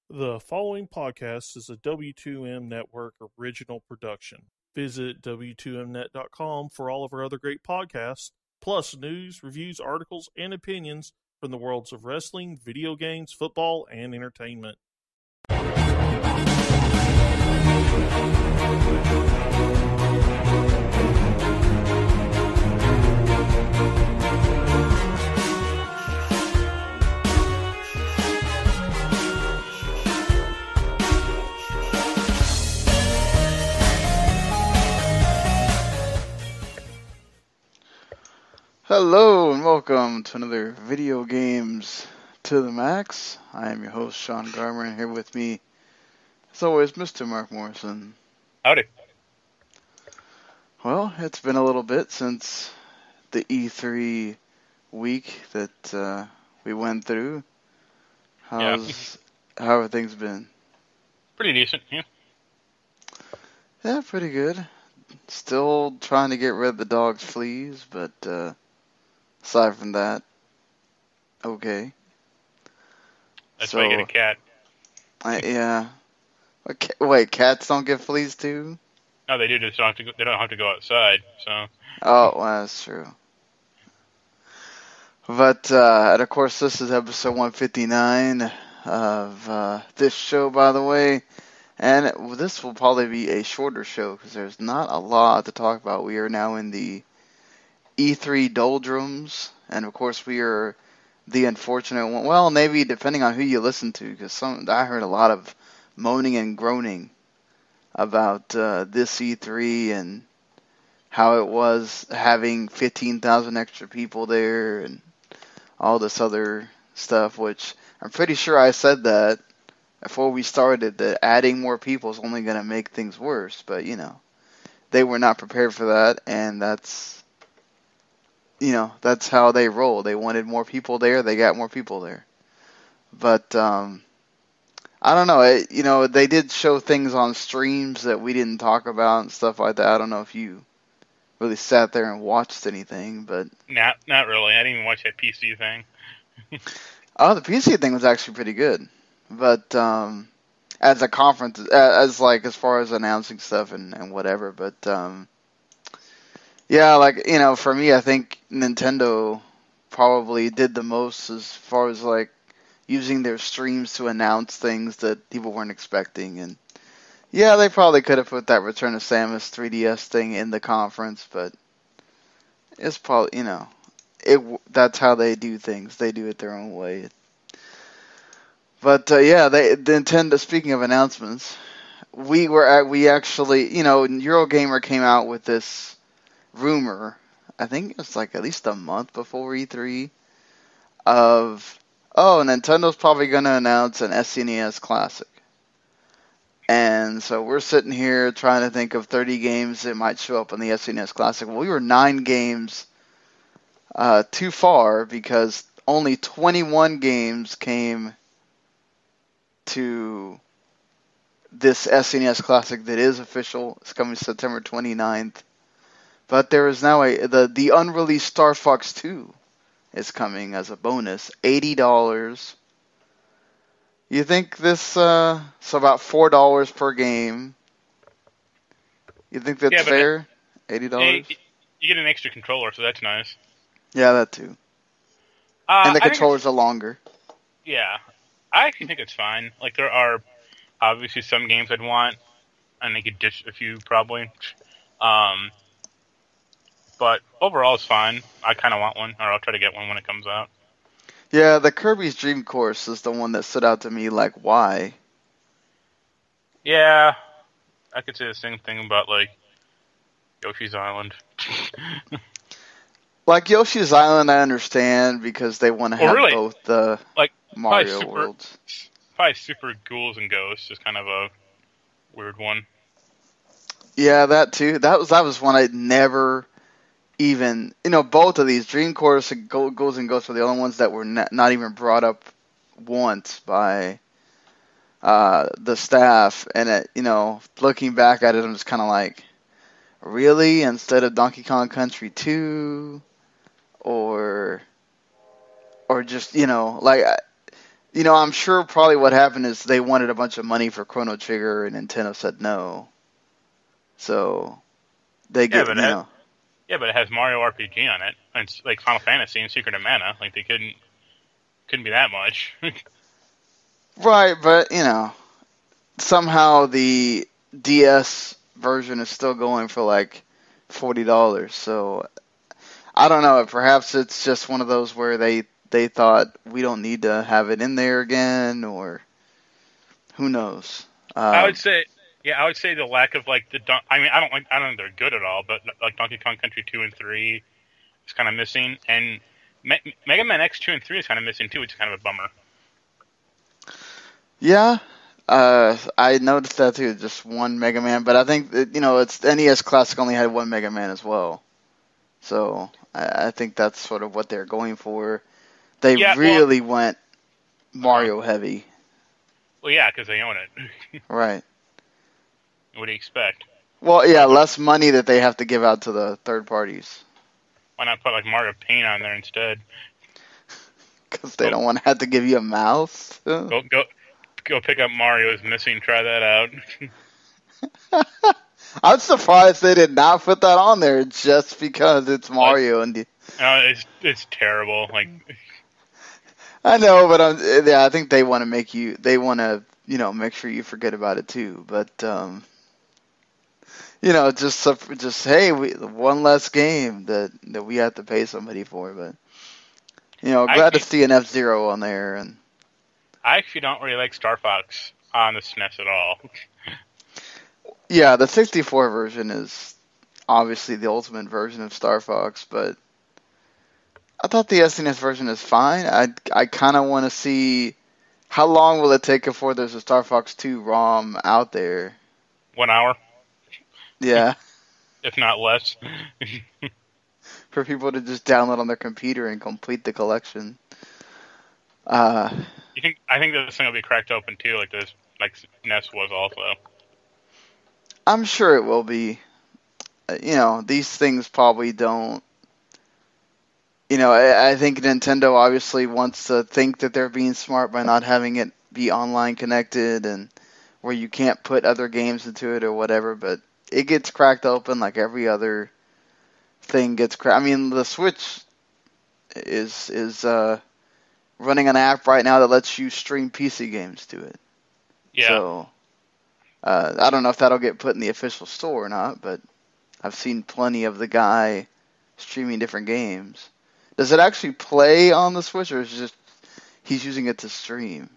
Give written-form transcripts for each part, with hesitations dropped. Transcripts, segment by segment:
The following podcast is a W2M Network original production. Visit W2Mnet.com for all of our other great podcasts, plus news, reviews, articles, and opinions from the worlds of wrestling, video games, football, and entertainment. Hello and welcome to another Video Games to the Max. I am your host, Sean Garmer, and here with me, as always, Mr. Marc Morrison. Howdy. Well, it's been a little bit since the E3 week that we went through. How have things been? Pretty decent, yeah. Yeah, pretty good. Still trying to get rid of the dog's fleas, but aside from that, okay. That's why you get a cat. Yeah. Wait, cats don't get fleas too? No, they do. Just don't have to. They don't have to go outside. So. Oh, well, that's true. But and of course, this is episode 159 of this show, by the way. And this will probably be a shorter show because there's not a lot to talk about. We are now in the E3 doldrums, and of course, we are the unfortunate one. Well, maybe depending on who you listen to, because I heard a lot of moaning and groaning about this E3 and how it was having 15,000 extra people there and all this other stuff, which I'm pretty sure I said that before we started, that adding more people is only going to make things worse. But, you know, they were not prepared for that, and that's how they roll. They wanted more people there. They got more people there. But, I don't know. They did show things on streams that we didn't talk about and stuff like that. I don't know if you really sat there and watched anything, but... Not really. I didn't even watch that PC thing. Oh, the PC thing was actually pretty good. But, as a conference, as far as announcing stuff and whatever, but, yeah, for me, I think Nintendo probably did the most as far as, using their streams to announce things that people weren't expecting. And, yeah, they probably could have put that Return of Samus 3DS thing in the conference, but it's probably, that's how they do things. They do it their own way. But, Nintendo, speaking of announcements, we actually, Eurogamer came out with this rumor, I think it was at least a month before E3, of, Nintendo's probably going to announce an SNES Classic. And so we're sitting here trying to think of 30 games that might show up on the SNES Classic. Well, we were 9 games too far because only 21 games came to this SNES Classic that is official. It's coming September 29th. But there is now the unreleased Star Fox 2 is coming as a bonus, $80. You think this, so about $4 per game. You think that's fair? $80? You get an extra controller, so that's nice. Yeah, that too. And the controllers are longer. Yeah. I actually think it's fine. There are obviously some games I'd want, and they could ditch a few probably. But overall, it's fine. I kind of want one, or I'll try to get one when it comes out. Yeah, the Kirby's Dream Course is the one that stood out to me, why? Yeah, I could say the same thing about, Yoshi's Island. Yoshi's Island, I understand, because they want to have both the Mario worlds. Probably Super Ghouls and Ghosts is kind of a weird one. Yeah, that too. That was one I'd never even... both of these, Dream Course and Ghouls and Ghosts, were the only ones that were not even brought up once by the staff. And, looking back at it, I'm just kind of like, really? Instead of Donkey Kong Country 2? Or just, I'm sure probably what happened is they wanted a bunch of money for Chrono Trigger, and Nintendo said no. So they Yeah, get, but it has Mario RPG on it. And it's like Final Fantasy and Secret of Mana. Like they couldn't be that much. right, but somehow the DS version is still going for like $40. So I don't know. Perhaps it's just one of those where they thought we don't need to have it in there again, or who knows. I would say the lack of like I mean, I don't think they're good at all, but like Donkey Kong Country 2 and 3 is kind of missing, and Mega Man X 2 and 3 is kind of missing too, which is kind of a bummer. Yeah, I noticed that too. Just one Mega Man, but I think that, it's NES Classic only had one Mega Man as well, so I think that's sort of what they're going for. They really went Mario heavy. Well, yeah, because they own it. Right. What do you expect? Well, yeah, less money that they have to give out to the third parties. Why not put like Mario Paint on there instead? Because they don't want to have to give you a mouse. Go pick up Mario's Missing. Try that out. I'm surprised they did not put that on there just because it's Mario. It's terrible. Like I know, but I think they want to make you. They want to, make sure you forget about it too. But just hey, one less game that we have to pay somebody for. But glad to see an F-Zero on there. And I actually don't really like Star Fox on the SNES at all. Yeah, the 64 version is obviously the ultimate version of Star Fox, but I thought the SNES version is fine. I kind of want to see how long will it take before there's a Star Fox 2 ROM out there. 1 hour. Yeah. If not less. For people to just download on their computer and complete the collection. I think this thing will be cracked open too, like NES was also. I'm sure it will be. These things probably don't. I think Nintendo obviously wants to think that they're being smart by not having it be online connected and where you can't put other games into it or whatever, but it gets cracked open like every other thing gets cracked. I mean, the Switch is running an app right now that lets you stream PC games to it. Yeah. So, I don't know if that'll get put in the official store or not, but I've seen plenty of the guy streaming different games. Does it actually play on the Switch, or is it just he's using it to stream?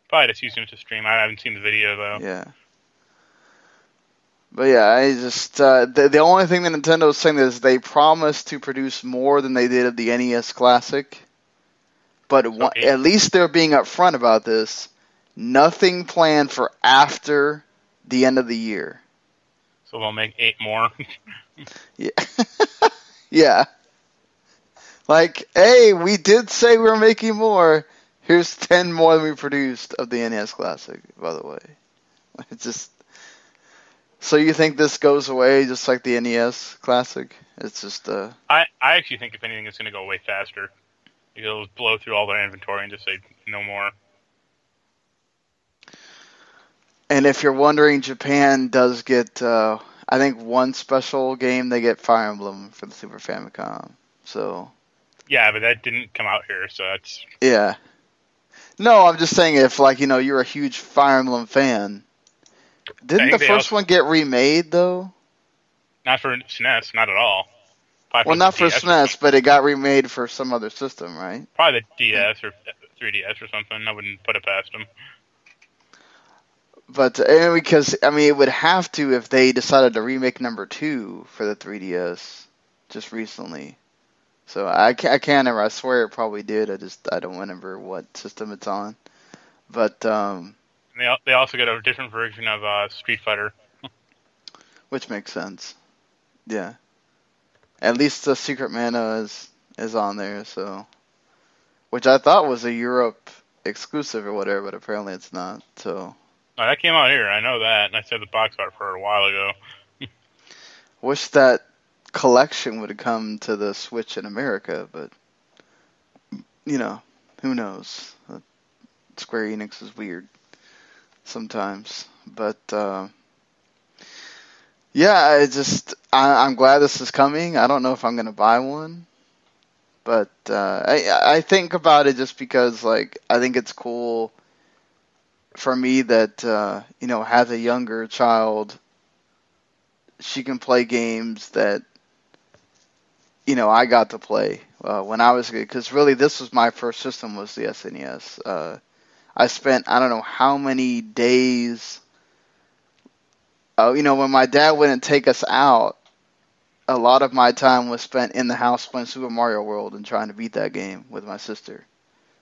Probably just using it to stream. I haven't seen the video, though. Yeah. But yeah, I just the only thing that Nintendo is saying is they promised to produce more than they did of the NES Classic. But at least they're being upfront about this. Nothing planned for after the end of the year. So they'll make 8 more. Yeah. Yeah. Like, hey, we did say we were making more. Here's 10 more than we produced of the NES Classic, by the way. It's just... So you think this goes away just like the NES Classic? It's just... I actually think, if anything, it's going to go way faster. It'll blow through all their inventory and just say, no more. And if you're wondering, Japan does get, I think, one special game. They get Fire Emblem for the Super Famicom. So... Yeah, but that didn't come out here, so that's... Yeah. No, I'm just saying if, you're a huge Fire Emblem fan. Didn't the first one get remade, though? Not for SNES, not at all. Well, not for SNES, but it got remade for some other system, right? Probably the DS or 3DS or something. I wouldn't put it past them. But, because, it would have to if they decided to remake number 2 for the 3DS just recently. So I can't remember. I swear it probably did. I don't remember what system it's on. But they also get a different version of Street Fighter, which makes sense. Yeah. At least the Secret Mana is on there. So, which I thought was a Europe exclusive or whatever, but apparently it's not. So. Oh, that came out here. I know that, and I said the box art for a while ago. Wish that collection would have come to the Switch in America, but who knows? Square Enix is weird sometimes, but yeah, I'm glad this is coming. I don't know if I'm gonna buy one, but I think about it just because like I think it's cool for me that has a younger child. She can play games that I got to play when I was, because really this was my first system, was the SNES. I spent I don't know how many days. When my dad wouldn't take us out, a lot of my time was spent in the house playing Super Mario World and trying to beat that game with my sister.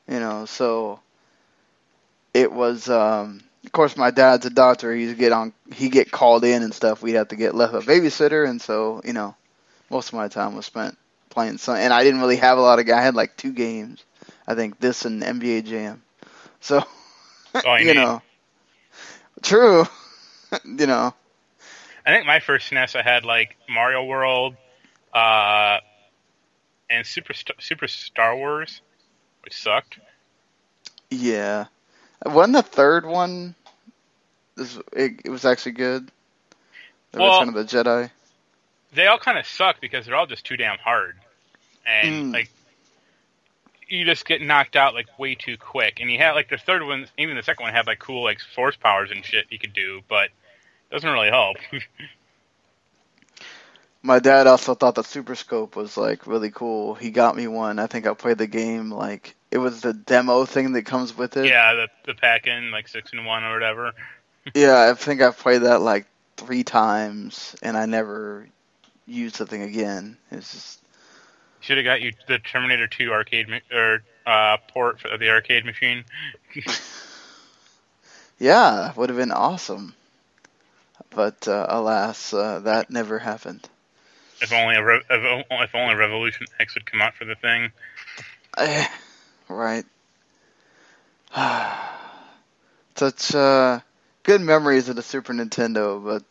So it was. Of course, my dad's a doctor. He get called in and stuff. We'd have to get left a babysitter, and so most of my time was spent playing some. And I didn't really have a lot of. I had like 2 games, I think this and NBA Jam. So true. I think my first SNES, I had like Mario World, and Super Star Wars, which sucked. Yeah, wasn't the third one? It was actually good. Return of the Jedi. They all kind of suck because they're all just too damn hard, and like you just get knocked out like way too quick. And you had like the third one, even the second one had like cool like force powers and shit you could do, but it doesn't really help. My dad also thought the Super Scope was like really cool. He got me one. I think I played the game like it was the demo thing that comes with it. Yeah, the pack-in like 6-in-1 or whatever. Yeah, I think I played that like 3 times, and I never used the thing again. It's just should have got you the Terminator 2 arcade port for the arcade machine. Yeah, would have been awesome. But alas, that never happened. If only Revolution X would come out for the thing. Right. Such good memories of the Super Nintendo, but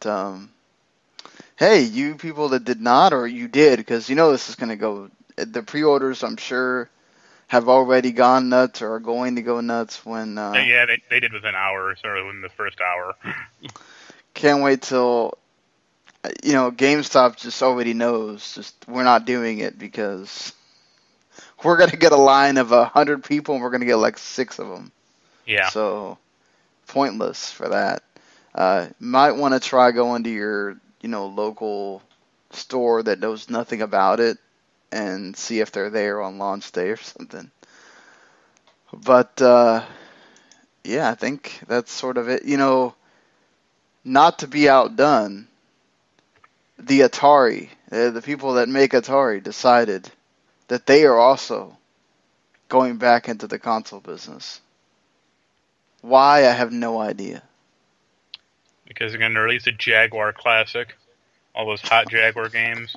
hey, you people that did not, or you did, because this is going to go. The pre-orders, I'm sure, have already gone nuts or are going to go nuts when. Yeah, they did within hours or within the first hour. Can't wait till. GameStop just already knows. Just we're not doing it because we're gonna get a line of 100 people and we're gonna get like 6 of them. Yeah. So pointless for that. Might want to try going to your local store that knows nothing about it and see if they're there on launch day or something. But yeah, I think that's sort of it. Not to be outdone. The Atari, the people that make Atari, decided that they are also going back into the console business. Why, I have no idea. Because they're going to release a Jaguar Classic. All those hot Jaguar games.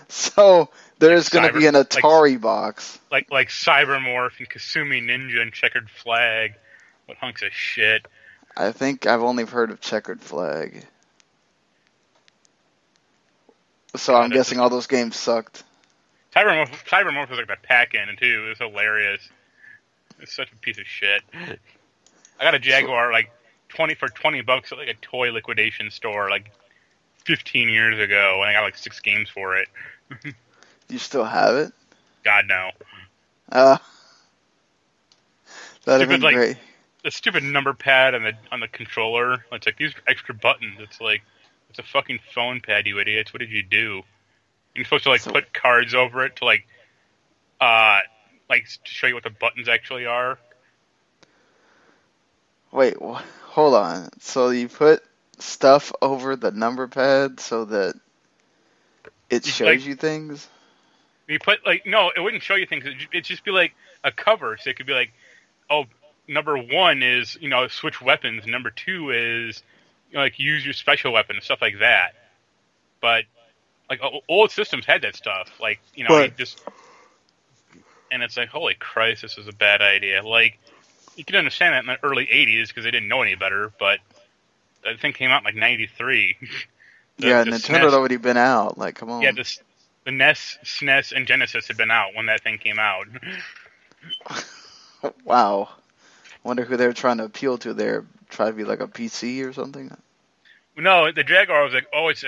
So, there's going to be an Atari box. Like Cybermorph and Kasumi Ninja and Checkered Flag. What hunks of shit. I think I've only heard of Checkered Flag. So I'm guessing all those games sucked. Cybermorph was like the pack-in, too. It was hilarious. It's such a piece of shit. I got a Jaguar like $20 at like a toy liquidation store like 15 years ago, and I got like 6 games for it. You still have it? God, no. That'd have been great. The stupid number pad on the controller. It's like these extra buttons. It's like it's a fucking phone pad, you idiots. What did you do? You're supposed to put cards over it to to show you what the buttons actually are. Wait, hold on. So you put stuff over the number pad so that it shows you things? You put no, it wouldn't show you things. It'd just be like a cover. So it could be like, oh, number 1 is switch weapons. Number 2 is use your special weapon and stuff like that. But old systems had that stuff. And it's like, holy Christ, this is a bad idea. You can understand that in the early 80s because they didn't know any better, but that thing came out in 93. Nintendo had already been out. Come on. Yeah, the NES, SNES, and Genesis had been out when that thing came out. Wow. Wonder who they're trying to appeal to there. Try to be like a PC or something? No, the Jaguar was like, oh, it's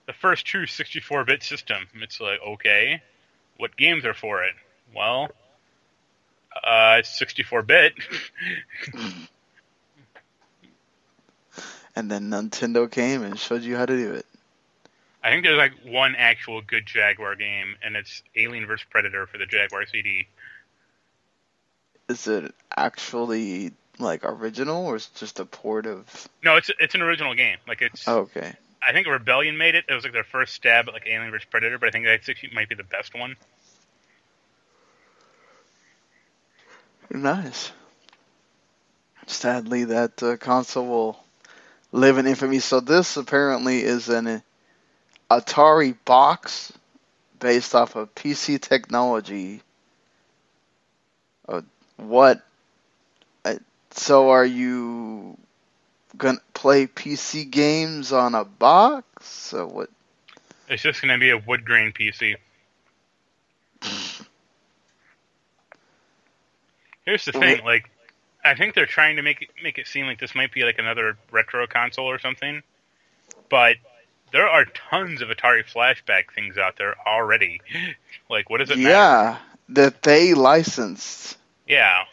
the first true 64-bit system. It's like, okay, what games are for it? Well, it's 64-bit. And then Nintendo came and showed you how to do it. I think there's like one actual good Jaguar game, and it's Alien vs. Predator for the Jaguar CD. Is it actually like original, or is it just a port of? No, it's an original game. Like it's. Oh, okay. I think Rebellion made it. It was like their first stab at like Alien vs. Predator, but I think that might be the best one. Nice. Sadly, that console will live in infamy. So this apparently is an Atari box based off of PC technology. What? So are you gonna play PC games on a box? So what? It's just going to be a wood grain PC. Here's the thing, like, I think they're trying to make it seem like this might be like another retro console or something, but there are tons of Atari flashback things out there already. Like, what does it matter? Yeah, that they licensed. Yeah.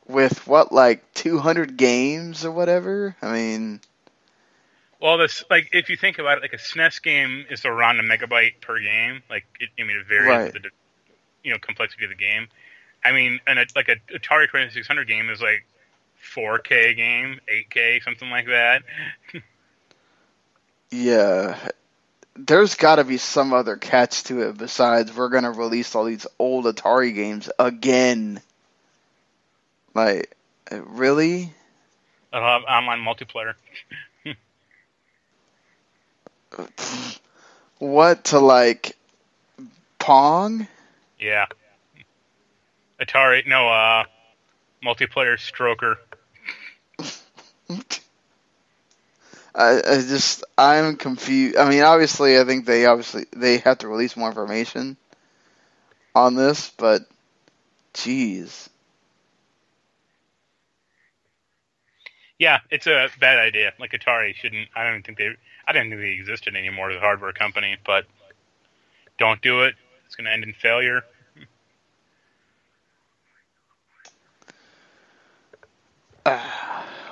With what, like 200 games or whatever? I mean, well, this like if you think about it, like a SNES game is around a megabyte per game. Like, it varies right. with the complexity of the game. I mean, like a Atari 2600 game is like 4K game, 8K, something like that. Yeah. There's got to be some other catch to it besides we're going to release all these old Atari games again. Like, really? I'll have online multiplayer. What, to like Pong? Yeah. Atari, no, multiplayer stroker. I'm confused. I mean, obviously, I think they have to release more information on this, but jeez. Yeah, it's a bad idea. Like Atari shouldn't. I didn't think they existed anymore as a hardware company. But don't do it. It's going to end in failure.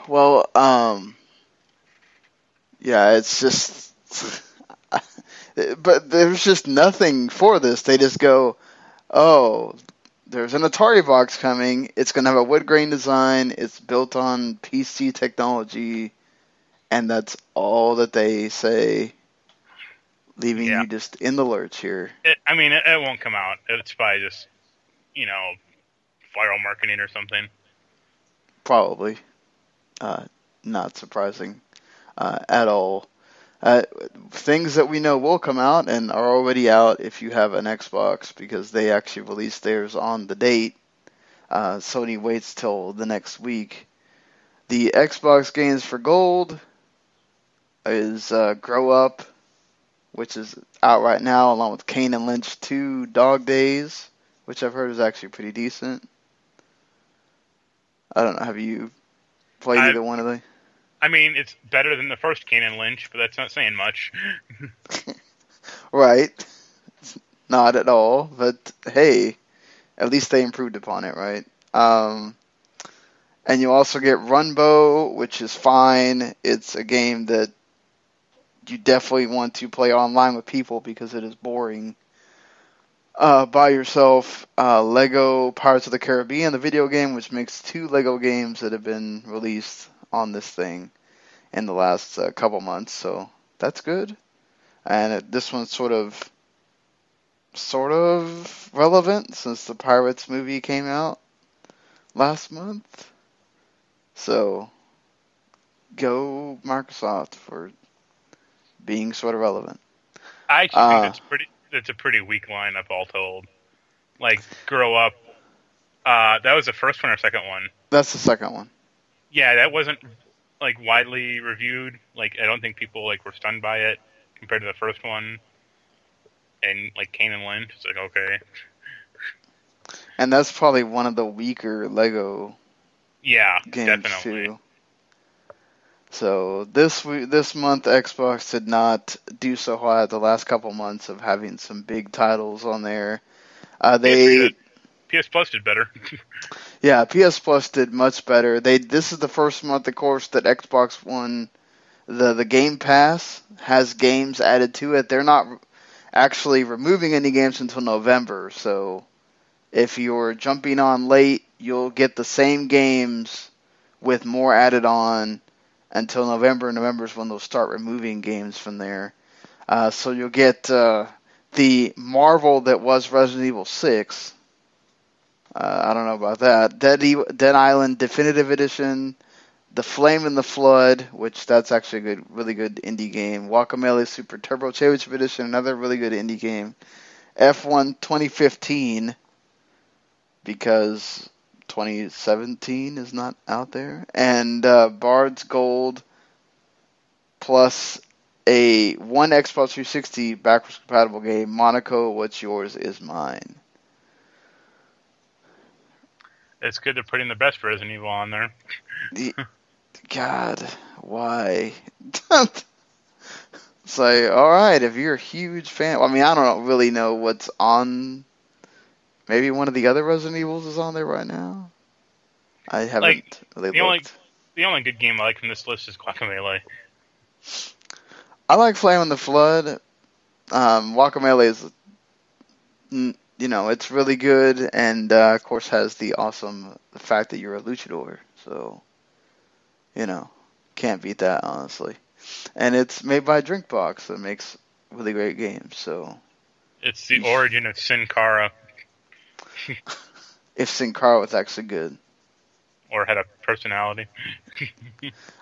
Well, yeah, it's just, but there's just nothing for this. They just go, oh, there's an Atari box coming. It's going to have a wood grain design. It's built on PC technology. And that's all that they say, leaving you just in the lurch here. It won't come out. It's probably just, viral marketing or something. Probably. Not surprising at all. Things that we know will come out and are already out if you have an Xbox, because they actually released theirs on the date. Sony waits till the next week. The Xbox games for gold is Grow Up, which is out right now, along with Kane and Lynch 2 Dog Days, which I've heard is actually pretty decent. I don't know, have you played either one of them? I mean, it's better than the first Kane and Lynch, but that's not saying much. Right. Not at all, but hey, at least they improved upon it, right? And you also get Runbow, which is fine. It's a game that you definitely want to play online with people because it is boring. By yourself, Lego Pirates of the Caribbean, the video game, which makes 2 Lego games that have been released on this thing in the last couple months, so that's good. And this one's sort of relevant since the Pirates movie came out last month. So, go Microsoft for being sort of relevant. I actually think that's a pretty weak lineup, all told. Like, Grow Up. That was the first one or second one? That's the second one. Yeah, that wasn't like widely reviewed. Like, I don't think people were stunned by it compared to the first one. And like Kane and Lynch, it's like, okay. And that's probably one of the weaker Lego Yeah, games definitely. too. So this month, Xbox did not do so hot the last couple months of having some big titles on there. PS Plus did better. Yeah, PS Plus did much better. This is the first month, of course, that Xbox One, the Game Pass has games added to it. They're not actually removing any games until November. So if you're jumping on late, you'll get the same games with more added on until November. November is when they'll start removing games from there. So you'll get the Marvel that was Resident Evil 6. I don't know about that. Dead Island Definitive Edition, The Flame and the Flood, which that's actually a really good indie game. Guacamelee Super Turbo Championship Edition, another really good indie game. F1 2015, because 2017 is not out there. And Bard's Gold, plus one Xbox 360 backwards compatible game, Monaco, What's Yours Is Mine. It's good they're putting the best Resident Evil on there. God, why? It's like, alright, if you're a huge fan... I mean, I don't really know what's on... Maybe one of the other Resident Evils is on there right now? I haven't really looked. The only good game I like from this list is Guacamelee. I like Flame in the Flood. Guacamelee is... it's really good, and of course has the fact that you're a luchador. So, can't beat that, honestly. And it's made by Drinkbox that makes really great games. So it's the origin of Sin Cara. If Sin Cara was actually good. Or had a personality.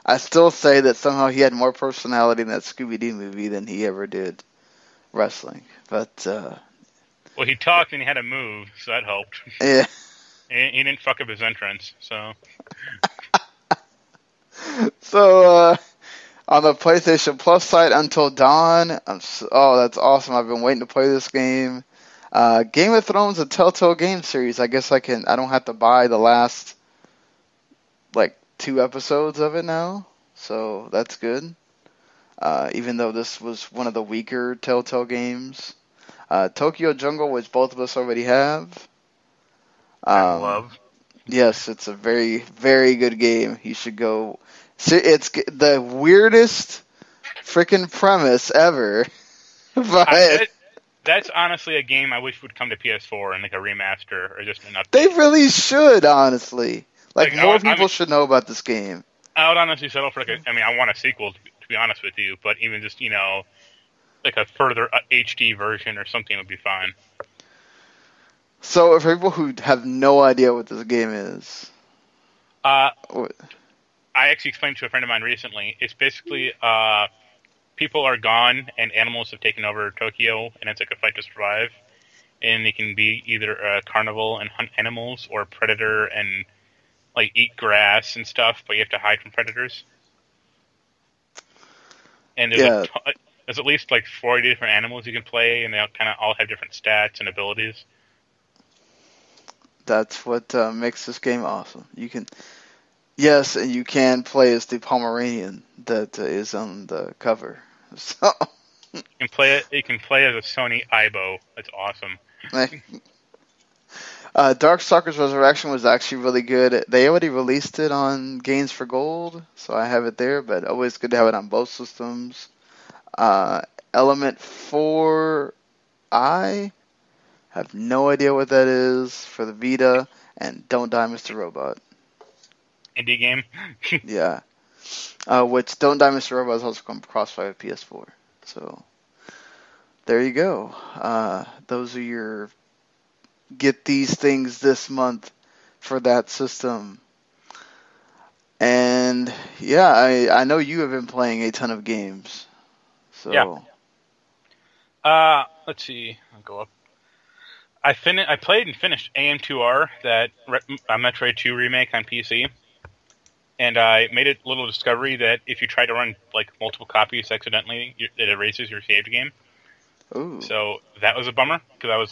I still say that somehow he had more personality in that Scooby-Doo movie than he ever did wrestling. But, well, he talked and he had a move, so that helped. Yeah. He didn't fuck up his entrance, so... So, on the PlayStation Plus site, Until Dawn. That's awesome. I've been waiting to play this game. Game of Thrones, a Telltale game series. I guess I don't have to buy the last, 2 episodes of it now. So, that's good. Even though this was one of the weaker Telltale games. Tokyo Jungle, which both of us already have. I love. Yes, it's a very, very good game. You should go. It's the weirdest freaking premise ever. But that's honestly a game I wish would come to PS4 and a remaster or just an update. They really should, honestly. More people should know about this game. I would honestly settle for I want a sequel to be honest with you, but even just a further HD version or something would be fine. So, for people who have no idea what this game is... I actually explained to a friend of mine recently. It's basically, people are gone and animals have taken over Tokyo, and it's like a fight to survive. And they can be either a carnival and hunt animals, or a predator and, eat grass and stuff, but you have to hide from predators. And there's there's at least 40 different animals you can play, and they all have different stats and abilities. That's what makes this game awesome. And you can play as the Pomeranian that is on the cover. So you can play as a Sony Aibo. That's awesome. Darkstalkers Resurrection was actually really good. They already released it on Games for Gold, so I have it there, but always good to have it on both systems. Element 4i, have no idea what that is, for the Vita, and Don't Die Mr. Robot. Indie game? Yeah. Which Don't Die Mr. Robot is also come cross-buy with PS4. So, there you go. Those are your get these things this month for that system. And, yeah, I know you have been playing a ton of games. So. Yeah. Let's see. I'll go up. I played and finished AM2R, that Metroid 2 remake on PC, and I made a little discovery that if you try to run multiple copies accidentally, it erases your saved game. Ooh. So that was a bummer, because I was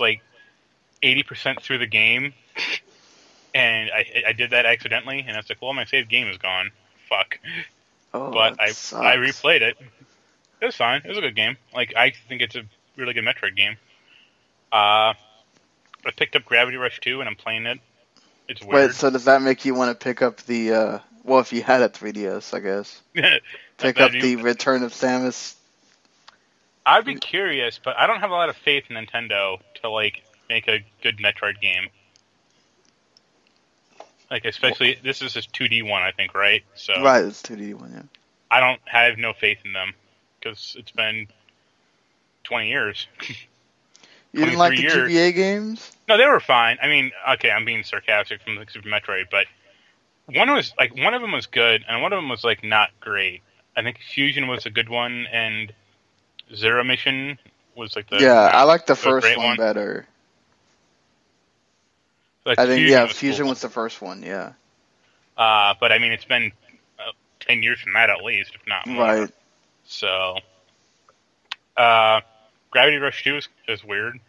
80% through the game, and I did that accidentally, and I was like, well, my saved game is gone. Fuck. Oh, But that I sucks. replayed it. It was fine. It was a good game. Like, I think it's a really good Metroid game. I picked up Gravity Rush 2, and I'm playing it. It's weird. Wait, so does that make you want to pick up the, well, if you had a 3DS, I guess. Pick up the Return of Samus? I'd be curious, but I don't have a lot of faith in Nintendo to, like, make a good Metroid game. Like, especially, this is his 2D one, I think, right? So Right, it's 2D one, yeah. I have no faith in them, because it's been 20 years. You didn't like the GBA games? No, they were fine. I mean, okay, I'm being sarcastic from the Super Metroid, but one of them was good, and one of them was, like, not great. I think Fusion was a good one, and Zero Mission was, like, I like the first one better. Like, I think, Fusion was the first one, yeah. But, I mean, it's been 10 years from that, at least, if not more. Right. So, Gravity Rush 2 is weird.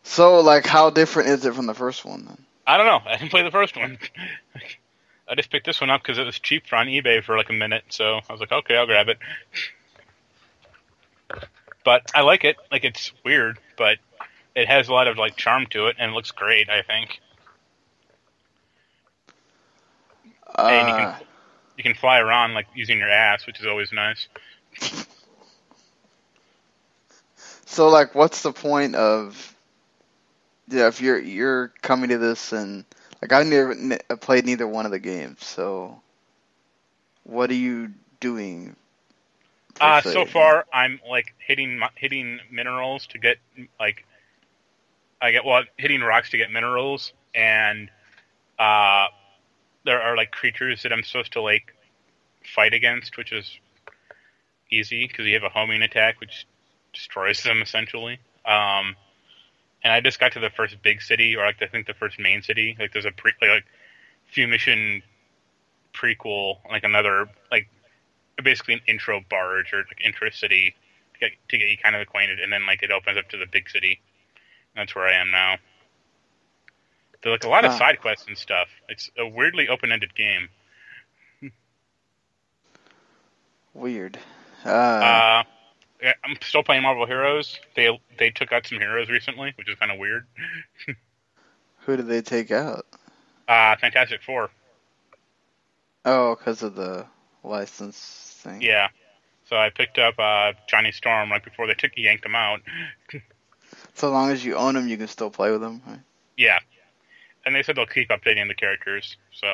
So, like, how different is it from the first one, then? I don't know. I didn't play the first one. I just picked this one up because it was cheap on eBay for, like, a minute, so I was like, okay, I'll grab it. But I like it. Like, it's weird, but it has a lot of, like, charm to it, and it looks great, I think. And you can fly around, like, using your ass, which is always nice. So, like, what's the point of... Yeah, if you're coming to this and... Like, I've never played neither one of the games, so... What are you doing? So far, I'm, like, hitting minerals to get, like... hitting rocks to get minerals, and there are, like, creatures that I'm supposed to, like, fight against, which is easy, because you have a homing attack, which destroys them, essentially. And I just got to the first big city, or, like, I think the first main city. Like, there's a few mission prequel, like, another, like, basically an intro barge, or, like, intro city, to get you kind of acquainted, and then, like, it opens up to the big city. That's where I am now. There's, like, a lot of side quests and stuff. It's a weirdly open-ended game. Weird. I'm still playing Marvel Heroes. They took out some heroes recently, which is kind of weird. Who did they take out? Fantastic Four. Oh, because of the license thing. Yeah. So I picked up Johnny Storm right before they yanked him out. So long as you own him, you can still play with him, right? Yeah. And they said they'll keep updating the characters. So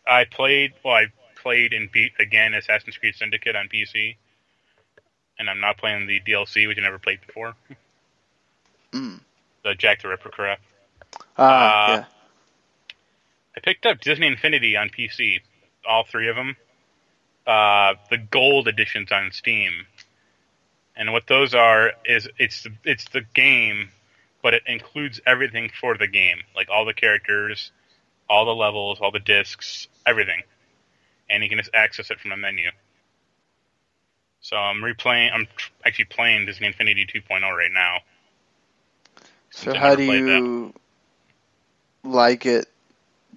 I played and beat again Assassin's Creed Syndicate on PC, and I'm not playing the DLC, which I never played before. The Jack the Ripper crap. Yeah. I picked up Disney Infinity on PC, all three of them. The gold editions on Steam, and what those are is it's the game, but it includes everything for the game, like all the characters, all the levels, all the discs, everything. And you can just access it from a menu. So I'm actually playing Disney Infinity 2.0 right now. So how do you like it,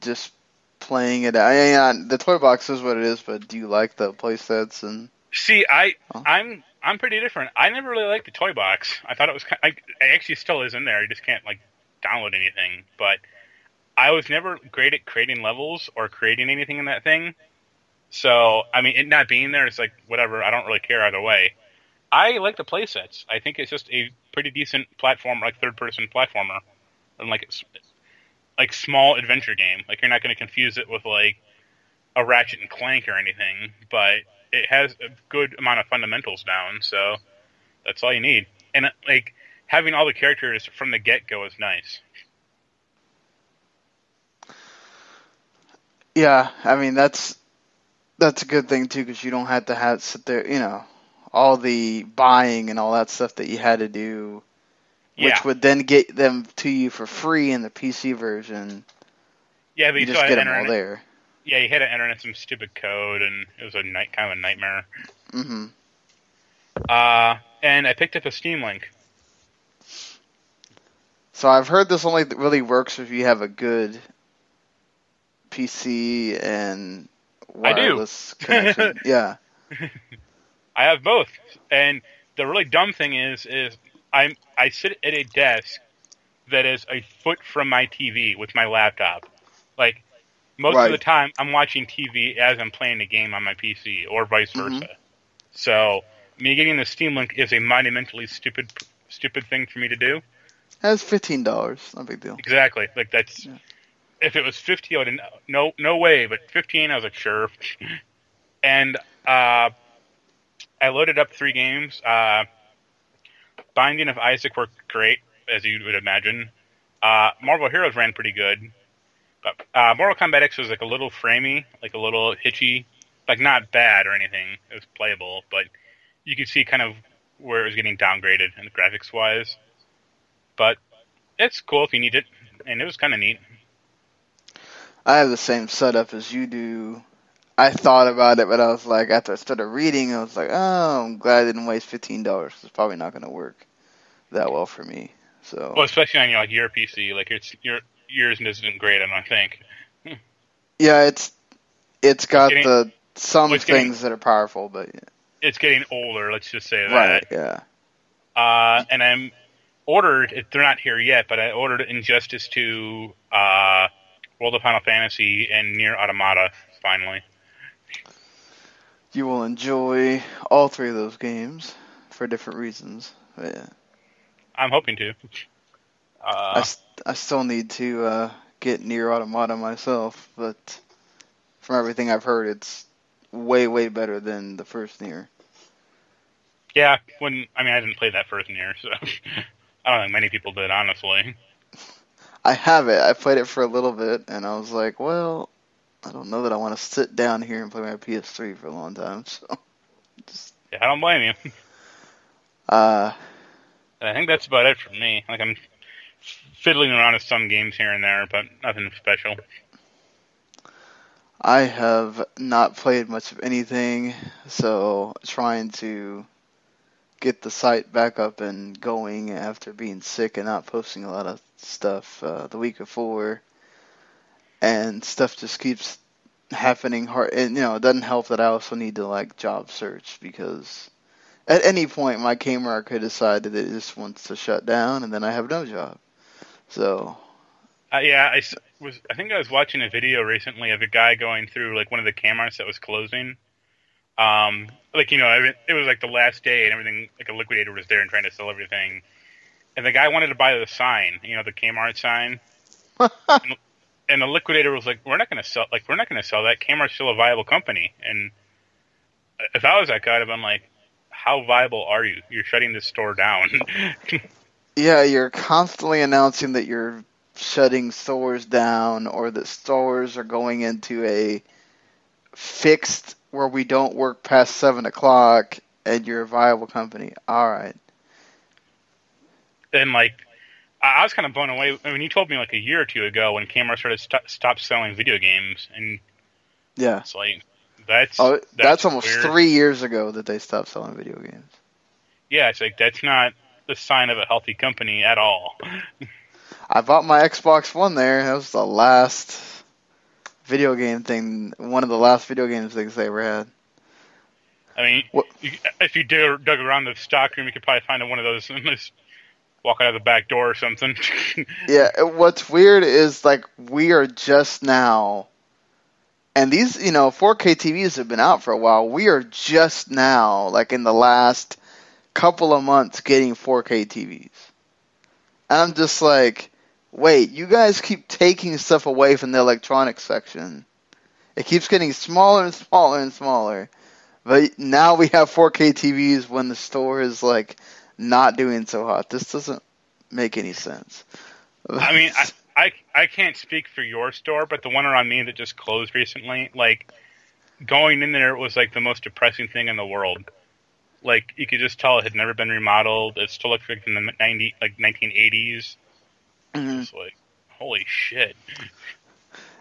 just playing it? The toy box is what it is, but do you like the play sets? And see, I'm pretty different. I never really liked the toy box. I thought it was it actually still is in there. You just can't, like, download anything. But I was never great at creating levels or creating anything in that thing. So, I mean, it not being there, it's like, whatever, I don't really care either way. I like the playsets. I think it's just a pretty decent platform, like third-person platformer. And, like small adventure game. Like, you're not going to confuse it with, like, a Ratchet and Clank or anything, but it has a good amount of fundamentals down, so that's all you need. And, like, having all the characters from the get-go is nice. Yeah, I mean, that's a good thing, too, because you don't have to sit there, all the buying and all that stuff that you had to do, which would then get them to you for free in the PC version. Yeah, but you just get them all there. Yeah, you had to enter in some stupid code, and it was kind of a nightmare. Mm-hmm. and I picked up a Steam Link. So I've heard this only really works if you have a good PC and wireless connection. Yeah. I have both, and the really dumb thing is I sit at a desk that is a foot from my TV with my laptop. Like, most of the time, I'm watching TV as I'm playing the game on my PC, or vice versa. So, me getting the Steam Link is a monumentally stupid thing for me to do. That's $15, no big deal. Exactly. Like, that's... Yeah. If it was 50, I would no way, but 15, I was like, sure. And, I loaded up 3 games. Binding of Isaac worked great, as you would imagine. Marvel Heroes ran pretty good. But Mortal Kombat X was like a little framey, like a little hitchy. Like, not bad or anything. It was playable, but you could see kind of where it was getting downgraded in graphics-wise. But it's cool if you need it, and it was kind of neat. I have the same setup as you do. I thought about it, but I was like, after I started reading, I was like, oh, I'm glad I didn't waste $15. It's probably not going to work that well for me. So, well, especially on your PC, like yours isn't great, I don't think. Yeah, it's got some things that are powerful, but yeah. It's getting older. Let's just say that. Right. Yeah. And I'm ordered. They're not here yet, but I ordered Injustice 2, World of Final Fantasy, and Nier Automata finally. You will enjoy all 3 of those games for different reasons. But yeah. I'm hoping to. I still need to get Nier Automata myself, but from everything I've heard, it's way, way better than the first Nier. Yeah, I didn't play that first Nier, so I don't think many people did, honestly. I have it. I played it for a little bit, and I was like, well, I don't know that I want to sit down here and play my PS3 for a long time, so... Yeah, I don't blame you. I think that's about it for me. Like, I'm fiddling around with some games here and there, but nothing special. I have not played much of anything, so trying to get the site back up and going after being sick and not posting a lot of stuff the week before, and stuff just keeps happening hard. And it doesn't help that I also need to job search, because at any point my camera could decide that it just wants to shut down, and then I have no job. So yeah, I think I was watching a video recently of a guy going through one of the Kmarts that was closing. It was the last day and everything, a liquidator was there and trying to sell everything. And the guy wanted to buy the sign, the Kmart sign. And the liquidator was like, we're not going to sell that. Kmart's still a viable company. And if I was that guy, I'd have been like, how viable are you? You're shutting this store down. Yeah, you're constantly announcing that you're shutting stores down, or that stores are going into a fixed where we don't work past 7 o'clock, and you're a viable company. All right. And I was kind of blown away when you told me a year or two ago when Kmart started stopped selling video games, and yeah, it's that's almost weird. 3 years ago that they stopped selling video games. Yeah, it's that's not the sign of a healthy company at all. I bought my Xbox One there. That was the last video game thing, one of the last video game things they ever had. I mean, if you dug around the stock room, you could probably find one of those and just walk out of the back door or something. Yeah, what's weird is we are just now, and these 4K TVs have been out for a while. We are just now, in the last couple of months, getting 4K TVs. And I'm just like, wait, you guys keep taking stuff away from the electronics section. It keeps getting smaller and smaller and smaller. But now we have 4K TVs when the store is not doing so hot. This doesn't make any sense. I mean, I can't speak for your store, but the one around me that just closed recently, going in there was the most depressing thing in the world. You could just tell it had never been remodeled. It still looked from the 1980s. Mm-hmm. It's holy shit.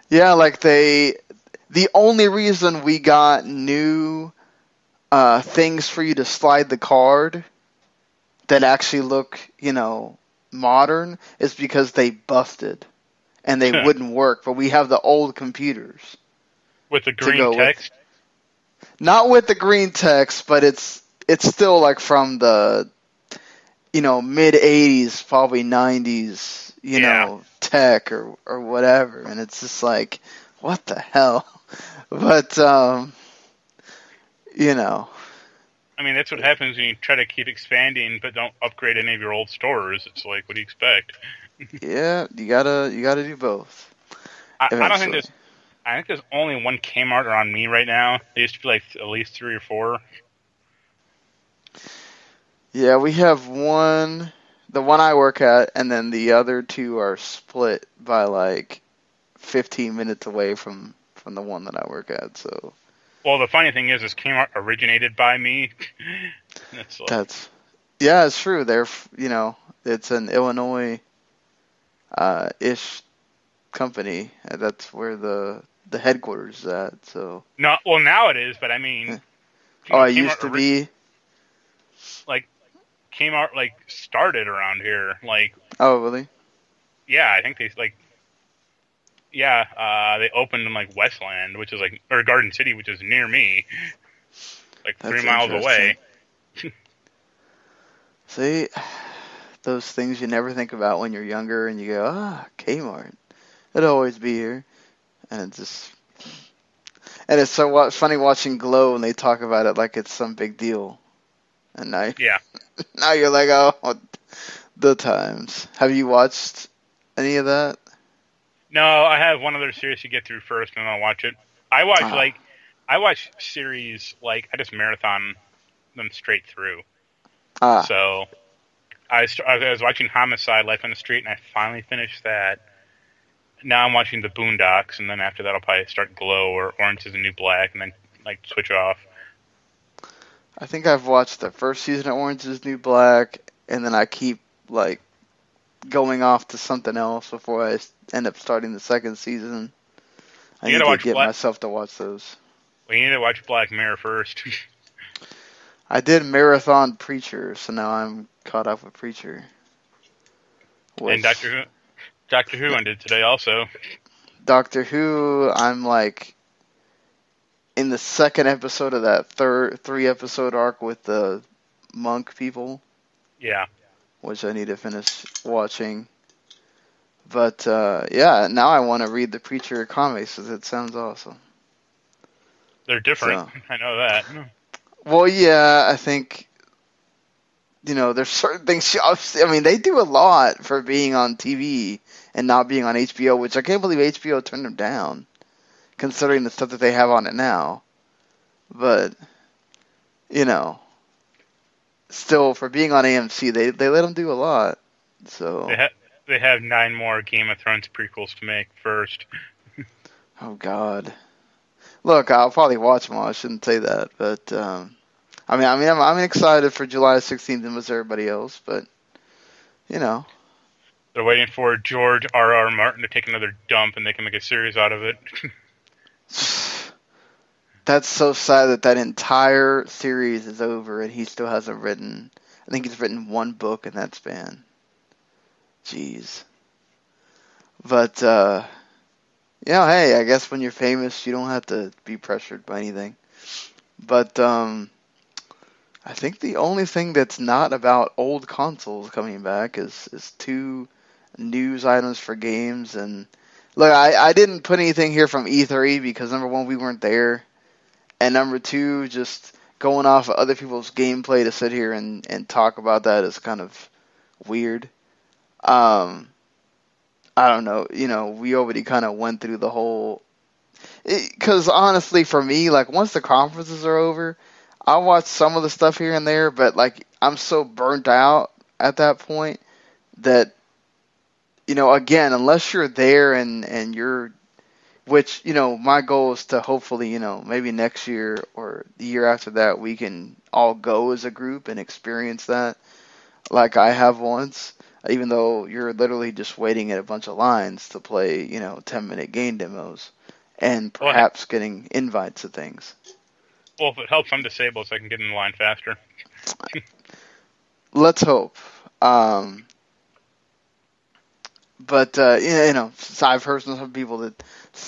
Yeah, the only reason we got new things for you to slide the card that actually look, modern is because they busted and they wouldn't work. But we have the old computers with the green text. Not with the green text, but it's still like from the mid 80s, probably 90s, tech or whatever, and it's just like, what the hell? But I mean, that's what happens when you try to keep expanding but don't upgrade any of your old stores. It's like, what do you expect? Yeah, you gotta do both. I think there's only one Kmart around me right now. There used to be like at least 3 or 4. Yeah, we have one, the one I work at, and then the other 2 are split by like 15 minutes away from the one that I work at. So. Well, the funny thing is Kmart originated by me. It's true. They're, it's an Illinois ish company. That's where the headquarters is at. So. No, well now it is, but I mean. It used to be. Like Kmart started around here. Oh really? Yeah, I think they they opened in Westland, which is or Garden City, which is near me, 3 miles away. See, those things you never think about when you're younger, and you go, Kmart, it'll always be here, and it's so funny watching Glow when they talk about it like it's some big deal, and now you're like, oh, the times. Have you watched any of that? No, I have one other series to get through first, and then I'll watch it. I watch series I just marathon them straight through. So I was watching Homicide: Life on the Street, and I finally finished that. Now I'm watching The Boondocks, and then after that I'll probably start Glow or Orange Is the New Black, and then switch off. I think I've watched the first season of Orange Is the New Black, and then I keep going off to something else before I end up starting the second season. I need to get myself to watch those. Well, you need to watch Black Mirror first. I did marathon Preacher, so now I'm caught up with Preacher. And Doctor Who ended today also. Doctor Who, I'm in the second episode of that 3-episode arc with the monk people. Yeah. Which I need to finish watching. But, now I want to read the Preacher comics because it sounds awesome. They're different. So, I know that. Well, yeah, I think, there's certain things, they do a lot for being on TV and not being on HBO, which I can't believe HBO turned them down, considering the stuff that they have on it now. But, still, for being on AMC, they let them do a lot. So they have 9 more Game of Thrones prequels to make first. Oh God! Look, I'll probably watch them all. I shouldn't say that, but I'm excited for July 16th and with everybody else. But they're waiting for George R.R. Martin to take another dump, and they can make a series out of it. That's so sad that entire series is over and he still hasn't written. I think he's written 1 book in that span. Jeez. But, hey, I guess when you're famous, you don't have to be pressured by anything. But, I think the only thing that's not about old consoles coming back is 2 news items for games. And, look, I didn't put anything here from E3 because, number 1, we weren't there. And number 2, just going off of other people's gameplay to sit here and talk about that is kind of weird. I don't know. We already kind of went through the whole... Because honestly, for me, once the conferences are over, I'll watch some of the stuff here and there, but, I'm so burnt out at that point that, again, unless you're there and you're... Which, my goal is to hopefully, maybe next year or the year after that, we can all go as a group and experience that like I have once, even though you're literally just waiting at a bunch of lines to play, 10-minute game demos and perhaps getting invites to things. Well, if it helps, I'm disabled, so I can get in the line faster. let's hope. But so I've heard from some people that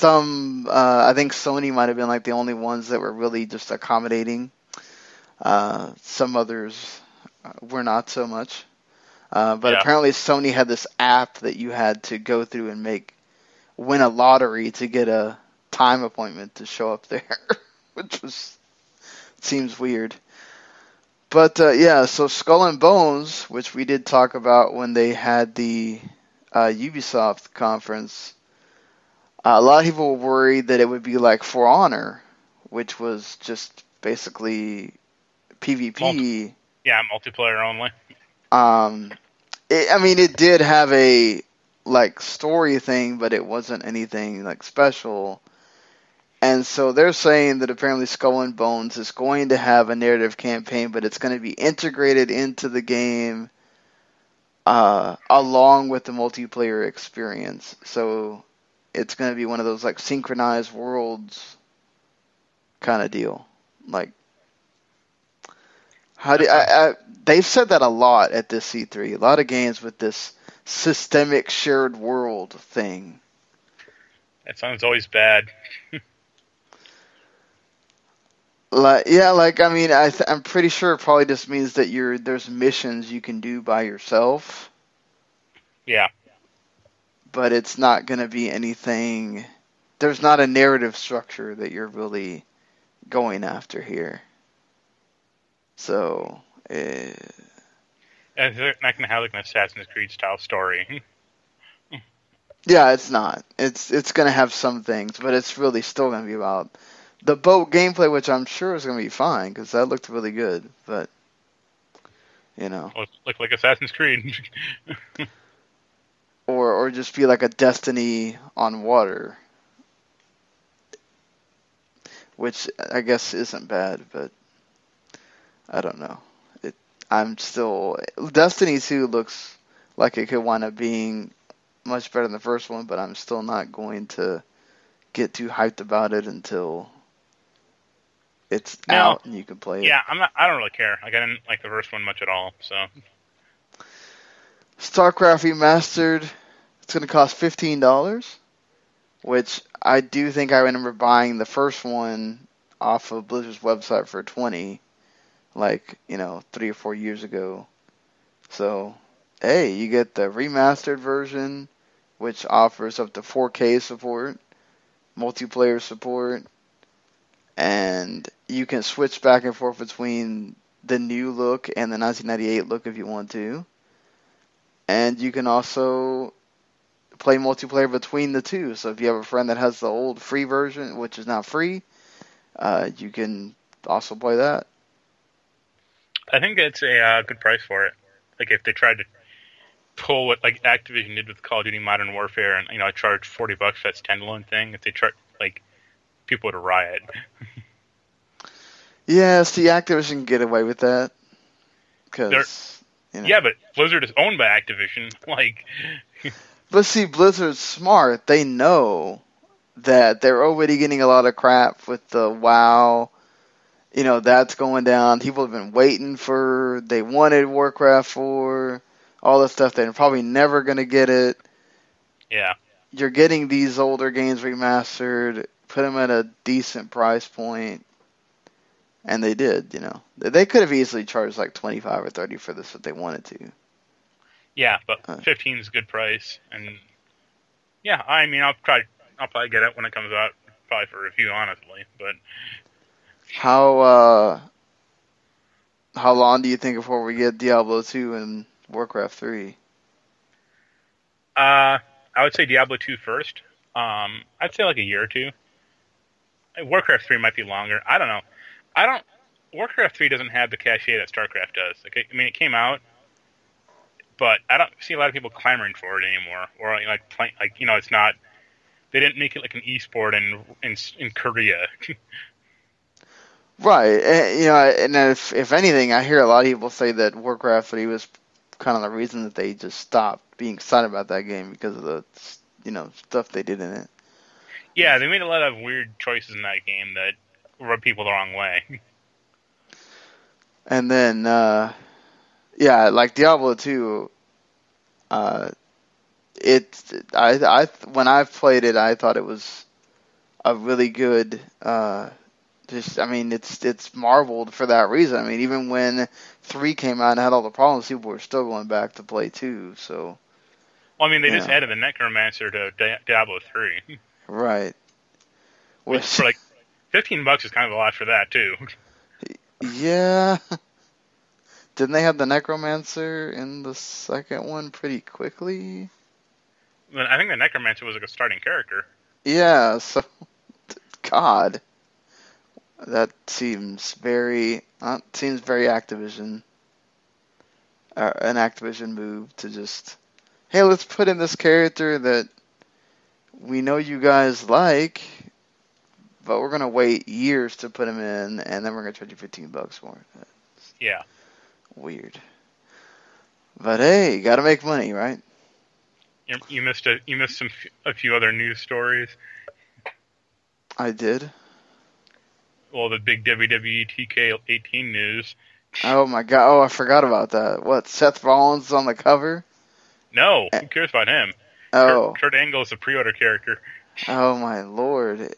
I think Sony might have been like the only ones that were really just accommodating. Some others were not so much. But Yeah. apparently Sony had this app that you had to go through and win a lottery to get a time appointment to show up there, which seems weird. But yeah, so Skull and Bones, which we did talk about when they had the Ubisoft conference, a lot of people were worried that it would be like For Honor, which was just basically PvP. Multiplayer only. It did have a like story thing, but it wasn't anything like special. And so they're saying that apparently Skull and Bones is going to have a narrative campaign, but it's going to be integrated into the game along with the multiplayer experience. So it's going to be one of those like synchronized worlds kind of deal. Like, they've said that a lot at this C3. A lot of games with this systemic shared world thing. That sounds always bad. I'm pretty sure it probably just means that there's missions you can do by yourself. Yeah. But it's not going to be anything. There's not a narrative structure that you're really going after here. So. And they're not going to have like an Assassin's Creed style story. Yeah, it's not. It's going to have some things, but it's really still going to be about the boat gameplay, which I'm sure is going to be fine because that looked really good. But Like Assassin's Creed. or just be like a Destiny on water, which I guess isn't bad, but I don't know. Destiny 2 looks like it could wind up being much better than the first one, but I'm still not going to get too hyped about it until it's out and you can play it. Yeah, I don't really care. Like, I didn't like the first one much at all. So, Starcraft Remastered, it's going to cost $15, which I do think I remember buying the first one off of Blizzard's website for $20, 3 or 4 years ago. So, hey, you get the remastered version, which offers up to 4K support, multiplayer support, and you can switch back and forth between the new look and the 1998 look if you want to. And you can also play multiplayer between the two. So if you have a friend that has the old free version, which is not free, you can also play that. I think it's a good price for it. Like, if they tried to pull what like Activision did with Call of Duty Modern Warfare and I charge $40 for that standalone thing, if they try, people would riot. Yeah, see, Activision can get away with that. Yeah, but Blizzard is owned by Activision. But see, Blizzard's smart. They know that they're already getting a lot of crap with the WoW. That's going down. People have been waiting they wanted Warcraft 4, all this stuff. They're probably never going to get it. Yeah. You're getting these older games remastered, put them at a decent price point, and they did, They could have easily charged like $25 or $30 for this if they wanted to. Yeah, but 15 is a good price, and yeah, I'll probably get it when it comes out, probably for review, honestly, but... How long do you think before we get Diablo 2 and Warcraft 3? I would say Diablo 2 first. I'd say like a year or two. Warcraft 3 might be longer. I don't know. Warcraft 3 doesn't have the cachet that Starcraft does. It came out, but I don't see a lot of people clamoring for it anymore. Or it's not. They didn't make it like an esport in Korea. Right, and if anything, I hear a lot of people say that Warcraft 3 was kind of the reason that they just stopped being excited about that game because of the stuff they did in it. Yeah, they made a lot of weird choices in that game that rubbed people the wrong way. And then Yeah, like Diablo 2, when I've played it, I thought it was a really good. I mean, it's marveled for that reason. I mean, even when 3 came out and had all the problems, people were still going back to play 2. So, Well, I mean, they just yeah, added the Necromancer to Diablo 3. right. Which, Which, for like $15 is kind of a lot for that too. yeah, didn't they have the Necromancer in the second one pretty quickly? I think the Necromancer was like a starting character. Yeah. So, God, that seems very Activision. An Activision move to just, hey, let's put in this character that we know you guys like, but we're gonna wait years to put him in, and then we're gonna charge you $15 for it. Yeah. Weird. But hey, you gotta make money, right? You missed a few other news stories. I did. Well, the big WWE 2K18 news. Oh my god. Oh, I forgot about that. What? Seth Rollins is on the cover? No, who cares about him? Oh. Kurt Angle is a pre-order character. Oh my lord.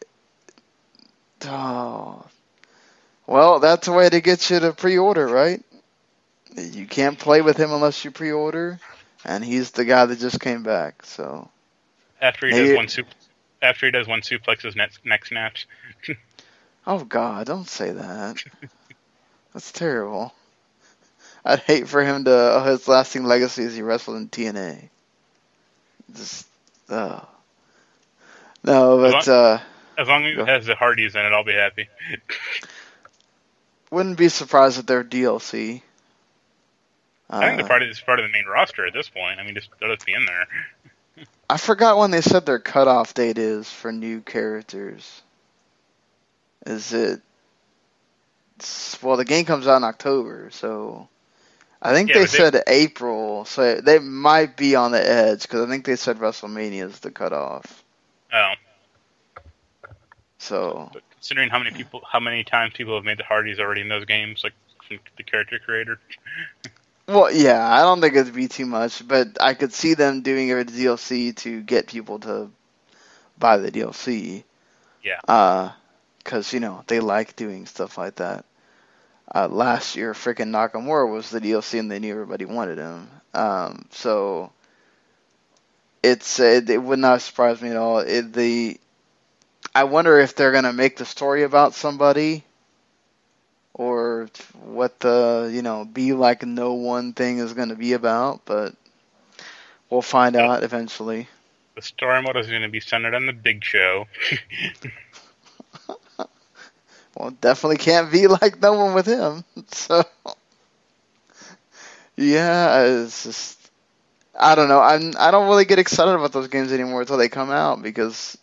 Oh. Well, that's a way to get you to pre-order, right? You can't play with him unless you pre-order, and he's the guy that just came back. So After he does one suplex, his neck snaps. oh God, don't say that. That's terrible. I'd hate for him to his lasting legacy is he wrestled in TNA. Just no, but As long as it has the Hardys in it, I'll be happy. wouldn't be surprised if they're DLC. I think it's part of the main roster at this point. I mean, just let us be in there. I forgot when they said their cutoff date is for new characters. Is it? Well, the game comes out in October, so I think they said April. So they might be on the edge because I think they said WrestleMania is the cutoff. Oh. So, but considering how many times people have made the Hardys already in those games, like from the character creator. Well, yeah, I don't think it'd be too much, but I could see them doing a DLC to get people to buy the DLC. Yeah. Because, they like doing stuff like that. Last year, freaking Nakamura was the DLC, and they knew everybody wanted him. So, it would not surprise me at all. I wonder if they're going to make the story about somebody, or what the, be like no one thing is going to be about, but we'll find out eventually. The story mode is going to be centered on the Big Show. Well, definitely can't be like no one with him. So, yeah, it's just, I don't know. I don't really get excited about those games anymore until they come out because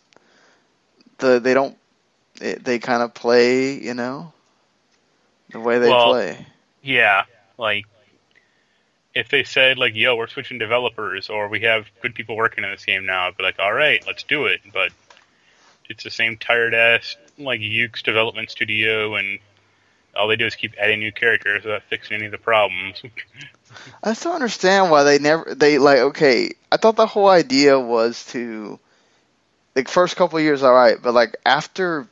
they kind of play, the way they play. Yeah, like if they said like, "Yo, we're switching developers," or "We have good people working on this game now," I'd be like, "All right, let's do it." But it's the same tired ass like Yuke's development studio, and all they do is keep adding new characters without fixing any of the problems. I still understand why okay, I thought the whole idea was to, like, first couple of years alright, but like after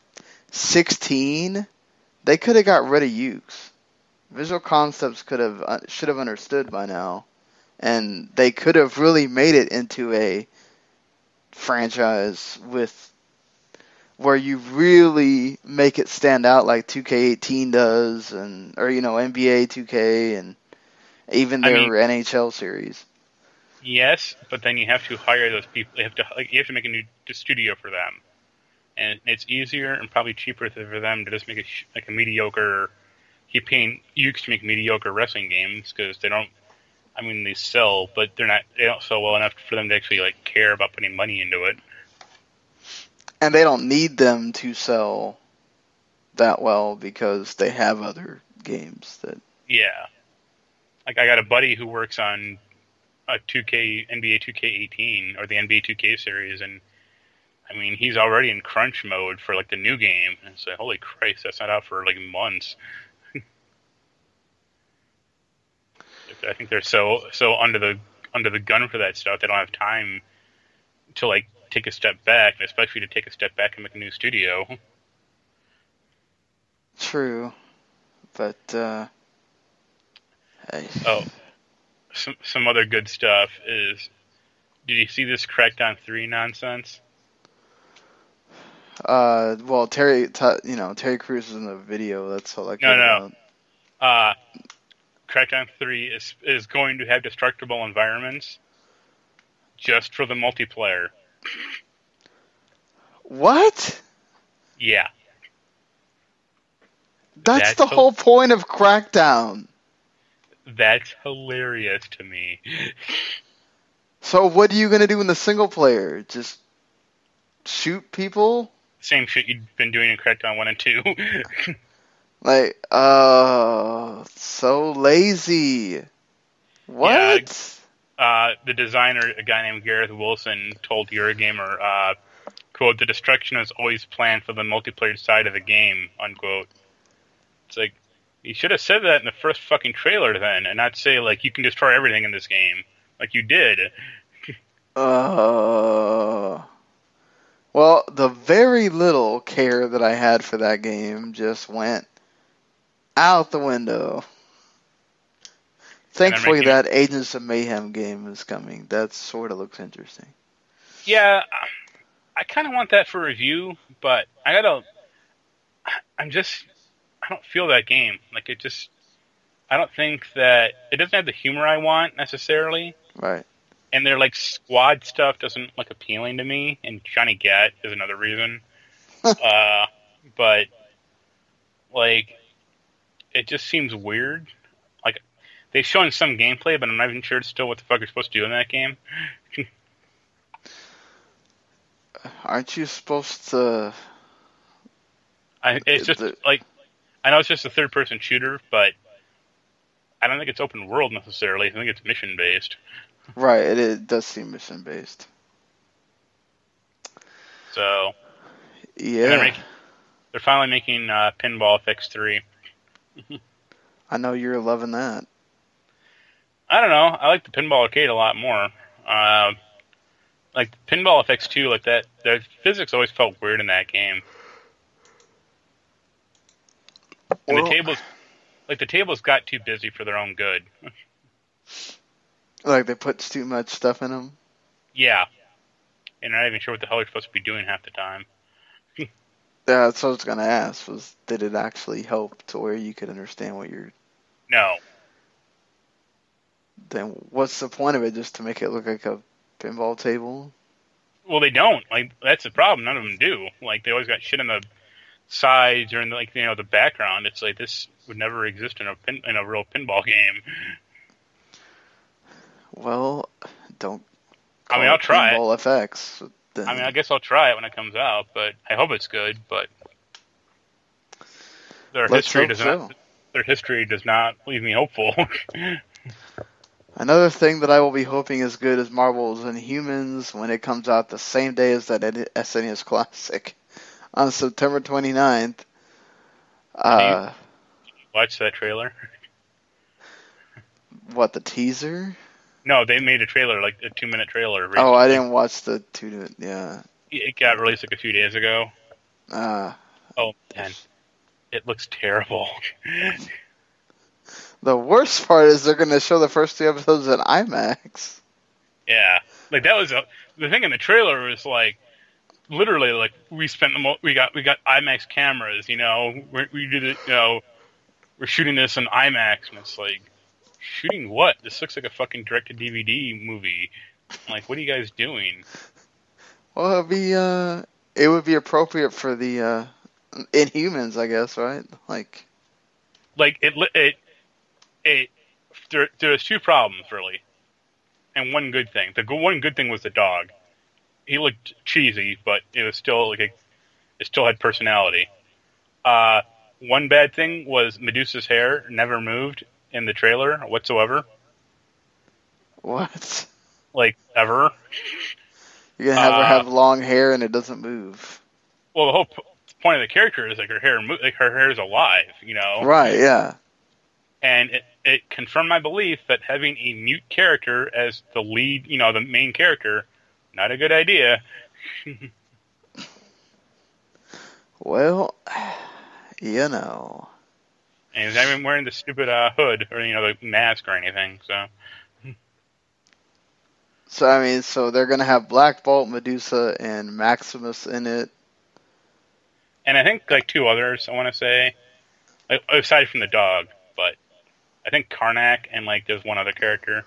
16, they could have got rid of Ukes. Visual Concepts should have understood by now, and they could have really made it into a franchise where you really make it stand out like 2K18 does, or NBA 2K, and even their NHL series. Yes, but then you have to hire those people. You have to make a new studio for them, and it's easier and probably cheaper for them to just make a mediocre. Keep paying Ukes to make mediocre wrestling games because they don't. I mean, they sell, but they don't sell well enough for them to actually like care about putting money into it. And they don't need them to sell that well because they have other games that. Yeah, like I got a buddy who works on a NBA 2K18 or the NBA 2K series, and I mean he's already in crunch mode for like the new game. And it's like, holy Christ, that's not out for like months. I think they're so under the gun for that stuff. They don't have time to like take a step back, and especially to take a step back and make a new studio. True, but hey. Oh, some other good stuff is. Did you see this Crackdown 3 nonsense? Well, Terry Crews is in the video. That's all I care about. Crackdown 3 is going to have destructible environments just for the multiplayer. What? Yeah. That's the whole point of Crackdown. That's hilarious to me. So what are you going to do in the single player? Just shoot people? Same shit you've been doing in Crackdown 1 and 2. Like, so lazy. What? Yeah, the designer, a guy named Gareth Wilson, told Eurogamer, quote, "The destruction is always planned for the multiplayer side of the game," unquote. It's like, you should have said that in the first fucking trailer then, and not say, like, you can destroy everything in this game. Like you did. Well, the very little care that I had for that game just went out the window. Thankfully, that Agents of Mayhem game is coming. That sort of looks interesting. Yeah, I kind of want that for review, but I don't feel that game. Like, I don't think that, it doesn't have the humor I want, necessarily. Right. And their, like, squad stuff doesn't look appealing to me, and Johnny Gat is another reason. But, like, it just seems weird. Like, they've shown some gameplay, but I'm not even sure it's still what the fuck you're supposed to do in that game. Aren't you supposed to... I know it's just a third-person shooter, but I don't think it's open world necessarily. I think it's mission-based. Right, it does seem mission-based. So, yeah. They're finally making Pinball FX3. I know you're loving that. I don't know. I like the Pinball Arcade a lot more. Like Pinball FX2, like that. The physics always felt weird in that game. And the tables got too busy for their own good. Like they put too much stuff in them? Yeah. And I'm not even sure what the hell you're supposed to be doing half the time. Yeah, that's what I was going to ask, was did it actually help to where you could understand what you're... No. Then what's the point of it, just to make it look like a pinball table? Well, they don't. Like, that's the problem. None of them do. Like, they always got shit on the sides or in the, like, you know, the background. It's like, this would never exist in a real pinball game. Well, don't. I'll try Pinball it. FX. Then. I guess I'll try it when it comes out, but I hope it's good. But their history does not leave me hopeful. Another thing that I will be hoping is good is Marvel's Inhumans when it comes out the same day as that SNES Classic on September 29th. Did you watch that trailer? What, the teaser? No, they made a trailer, like a 2-minute trailer. Recently. Oh, I didn't watch the 2-minute, yeah. It got released like a few days ago. Oh, man. It looks terrible. The worst part is they're going to show the first 2 episodes in IMAX. Yeah. Like, that was the thing in the trailer was, like, literally, like, we got IMAX cameras, you know, we did it, you know, we're shooting this in IMAX, and it's like, shooting what? This looks like a fucking direct-to-DVD movie. Like, what are you guys doing? Well, it would be appropriate for the Inhumans, I guess, right? Like there's 2 problems really, and one good thing. The one good thing was the dog. He looked cheesy, but it was still it still had personality. One bad thing was Medusa's hair never moved in the trailer whatsoever. What? Like, ever. You're gonna have her have long hair and it doesn't move. Well, the whole point of the character is like her hair is alive, you know. Right? Yeah. And it confirmed my belief that having a mute character as the lead, the main character, not a good idea. Well, And he's not even wearing the stupid hood or the mask or anything. So they're gonna have Black Bolt, Medusa, and Maximus in it. And I think like two others. I want to say, aside from the dog, but I think Karnak and like there's one other character.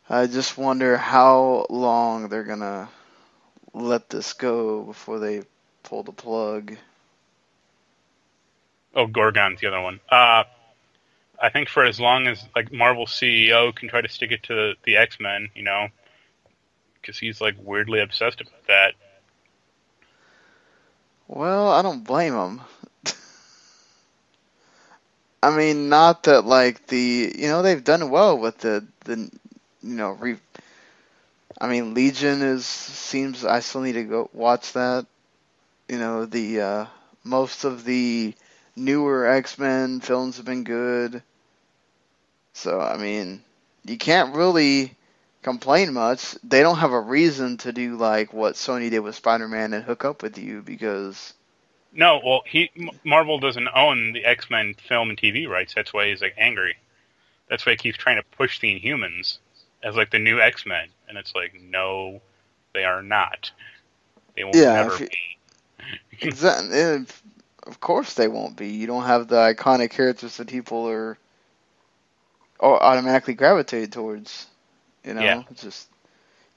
I just wonder how long they're gonna let this go before they pull the plug. Oh, Gorgon's the other one. I think for as long as like Marvel's CEO can try to stick it to the X-Men, because he's like weirdly obsessed about that. Well, I don't blame him. I mean, not that like they've done well with the Legion seems I still need to go watch that. The most of the newer X-Men films have been good. So, I mean, you can't really complain much. They don't have a reason to do like what Sony did with Spider-Man and hook up with you because... No, well, Marvel doesn't own the X-Men film and TV rights. That's why he's like angry. That's why he keeps trying to push the Inhumans as like the new X-Men. And it's like, no, they are not. They will never be. Exactly. Of course they won't be. You don't have the iconic characters that people are automatically gravitated towards. Yeah. It's just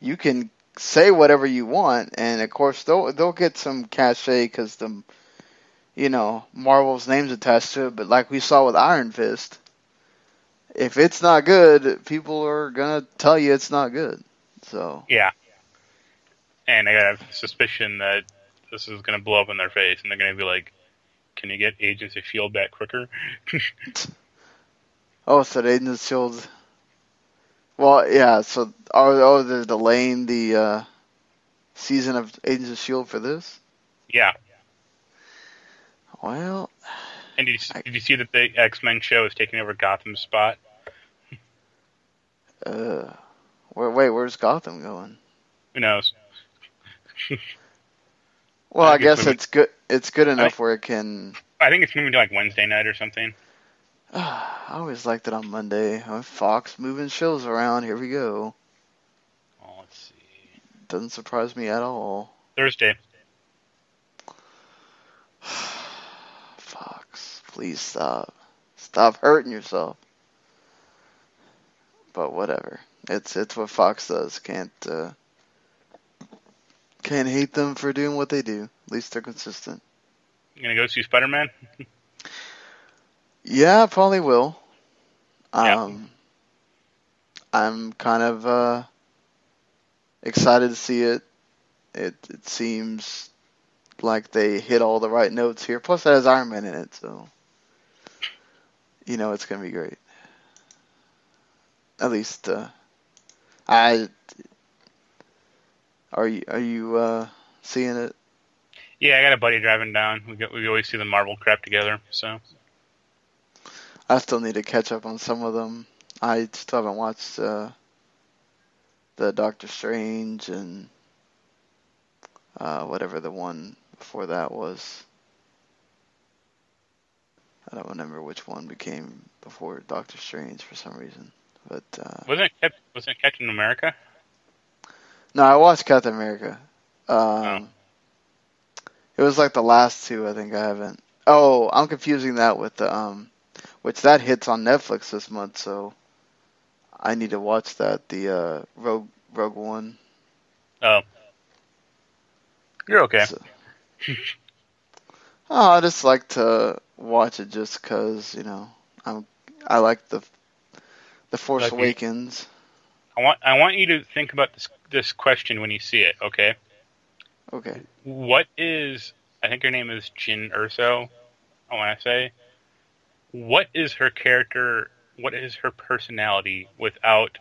you can say whatever you want, and of course they'll get some cachet because Marvel's name's attached to it. But like we saw with Iron Fist, if it's not good, people are gonna tell you it's not good. So yeah, and I have a suspicion that this is gonna blow up in their face, and they're gonna be like, "Can you get Agents of S.H.I.E.L.D. back quicker?" Oh, so Agents of S.H.I.E.L.D. Well, yeah. So they're delaying the season of Agents of S.H.I.E.L.D. for this. Yeah. Well. And did you see that the X-Men show is taking over Gotham's spot? Where's Gotham going? Who knows? Well, I guess it's good. It's good enough where it can. I think it's moving to like Wednesday night or something. I always liked it on Monday. Fox moving shows around. Here we go. Oh, let's see. Doesn't surprise me at all. Thursday. Fox, please stop. Stop hurting yourself. But whatever. It's what Fox does. Can't hate them for doing what they do. At least they're consistent. You gonna go see Spider-Man? Yeah, probably will. Yeah. I'm kind of excited to see it. It seems like they hit all the right notes here. Plus, it has Iron Man in it, so it's gonna be great. At least, are you seeing it? Yeah, I got a buddy driving down. We always see the Marvel crap together, so. I still need to catch up on some of them. I still haven't watched the Doctor Strange and whatever the one before that was. I don't remember which one became before Doctor Strange for some reason. But wasn't it Captain America? No, I watched Captain America. It was like the last two. I think I haven't. Oh, I'm confusing that with the which that hits on Netflix this month. So I need to watch that. The Rogue One. Oh, you're okay. So, I just like to watch it just because I like the Force Awakens. I want you to think about this question when you see it. Okay. Okay. What is? I think her name is Jyn Erso. I want to say. What is her character? What is her personality without,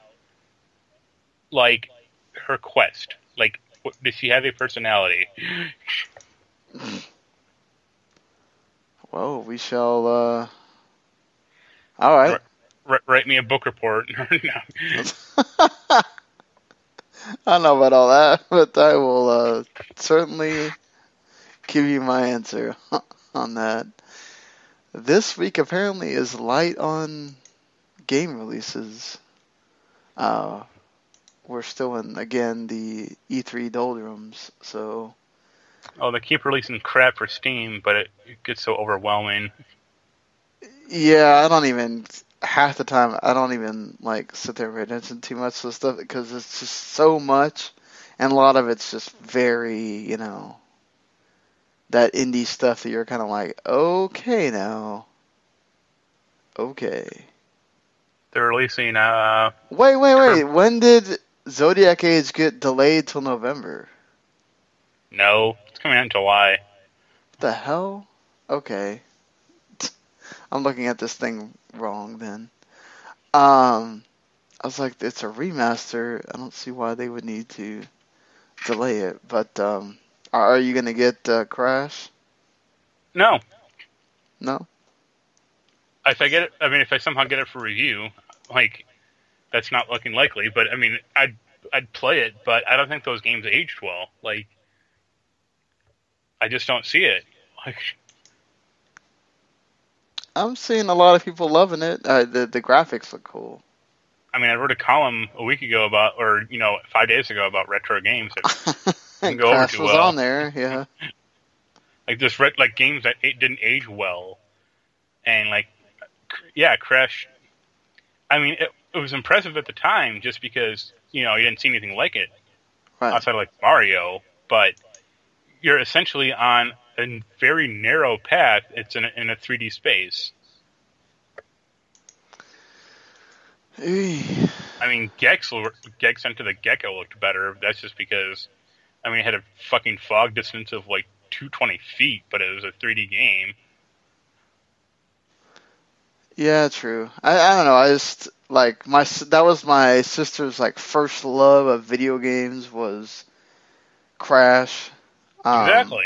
like, her quest? Like, does she have a personality? Well, we shall. All right. Write me a book report. No. I don't know about all that, but I will certainly give you my answer on that. This week apparently is light on game releases. We're still in, again, the E3 doldrums, so... Oh, they keep releasing crap for Steam, but it gets so overwhelming. Yeah, I don't even... Half the time, I don't even, like, sit there and pay attention too much to the stuff, because it's just so much, and a lot of it's just very, you know... That indie stuff that you're kind of like, okay now. Okay. They're releasing, Wait. When did Zodiac Age get delayed till November? No, it's coming out in July. What the hell? Okay. I'm looking at this thing wrong then. I was like, it's a remaster. I don't see why they would need to delay it. But are you gonna get Crash? No. No. If I get it, I mean, if I somehow get it for review, like, that's not looking likely. But I mean, I'd play it, but I don't think those games aged well. Like, I just don't see it. Like, I'm seeing a lot of people loving it. The graphics look cool. I mean, I wrote a column a week ago about, or 5 days ago about retro games that didn't go over Crash too was well. on there, yeah. Like like games that didn't age well, and Crash. I mean, it was impressive at the time just because you didn't see anything like it outside of like Mario, but you're essentially on a very narrow path. It's in a 3D space. I mean, Gex Enter the Gecko looked better. That's just because, I mean, it had a fucking fog distance of like 220 feet, but it was a 3D game. Yeah, true. I don't know. I just like that was my sister's like first love of video games was Crash. Exactly.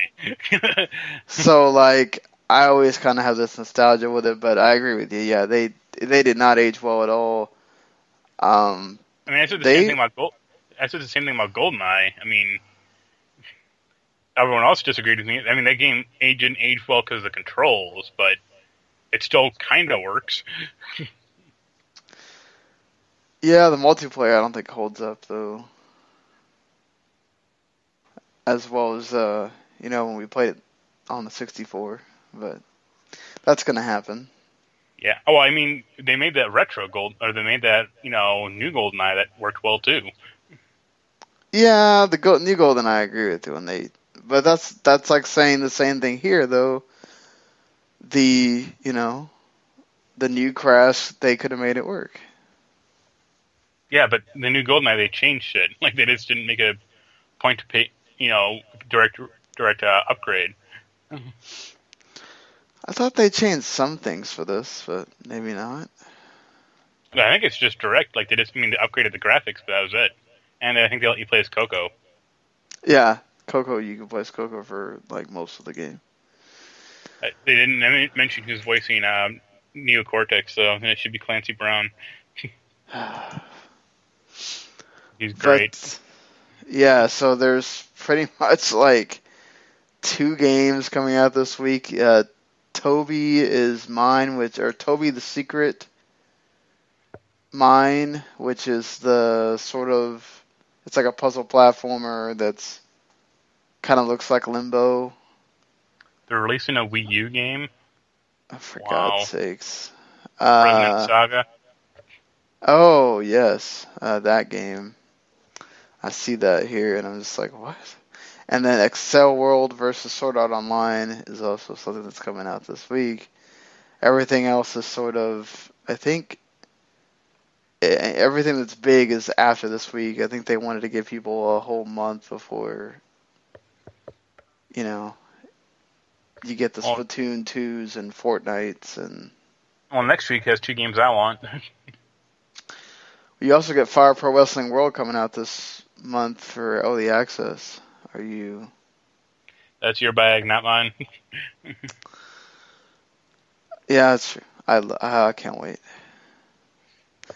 So like I always kind of have this nostalgia with it, but I agree with you. Yeah, they did not age well at all. I mean, I said the same thing about GoldenEye. I mean, everyone else disagreed with me. I mean, that game didn't age well because of the controls, but it still kind of works. Yeah, the multiplayer I don't think holds up though, as well as when we played it on the 64. But that's gonna happen. Yeah. Oh, I mean, they made that they made that new GoldenEye that worked well too. Yeah, the new Golden I agree with you but that's like saying the same thing here though. The new Crash, they could have made it work. Yeah, but the new GoldenEye, they changed shit. Like, they just didn't make a point to pay, direct upgrade. I thought they changed some things for this, but maybe not. I think it's just direct. Like, they upgraded the graphics, but that was it. And I think they let you play as Coco. Yeah, Coco, you can play as Coco for, like, most of the game. They didn't mention who's voicing Neo Cortex, so it should be Clancy Brown. He's great. But, yeah, so there's pretty much, like, 2 games coming out this week. Toby is Mine, Toby the Secret Mine, which is the sort of, it's like a puzzle platformer that's kind of looks like Limbo. They're releasing a Wii U game? For God's sakes. Remnant Saga? Oh, yes, that game. I see that here, and I'm just like, what? And then Excel World versus Sword Art Online is also something that's coming out this week. Everything else is sort of, I think, everything that's big is after this week. I think they wanted to give people a whole month before, you get the Splatoon 2s and Fortnites and... Well, next week has 2 games I want. You also get Fire Pro Wrestling World coming out this month for early access. Are you... That's your bag, not mine. Yeah, that's true. I can't wait.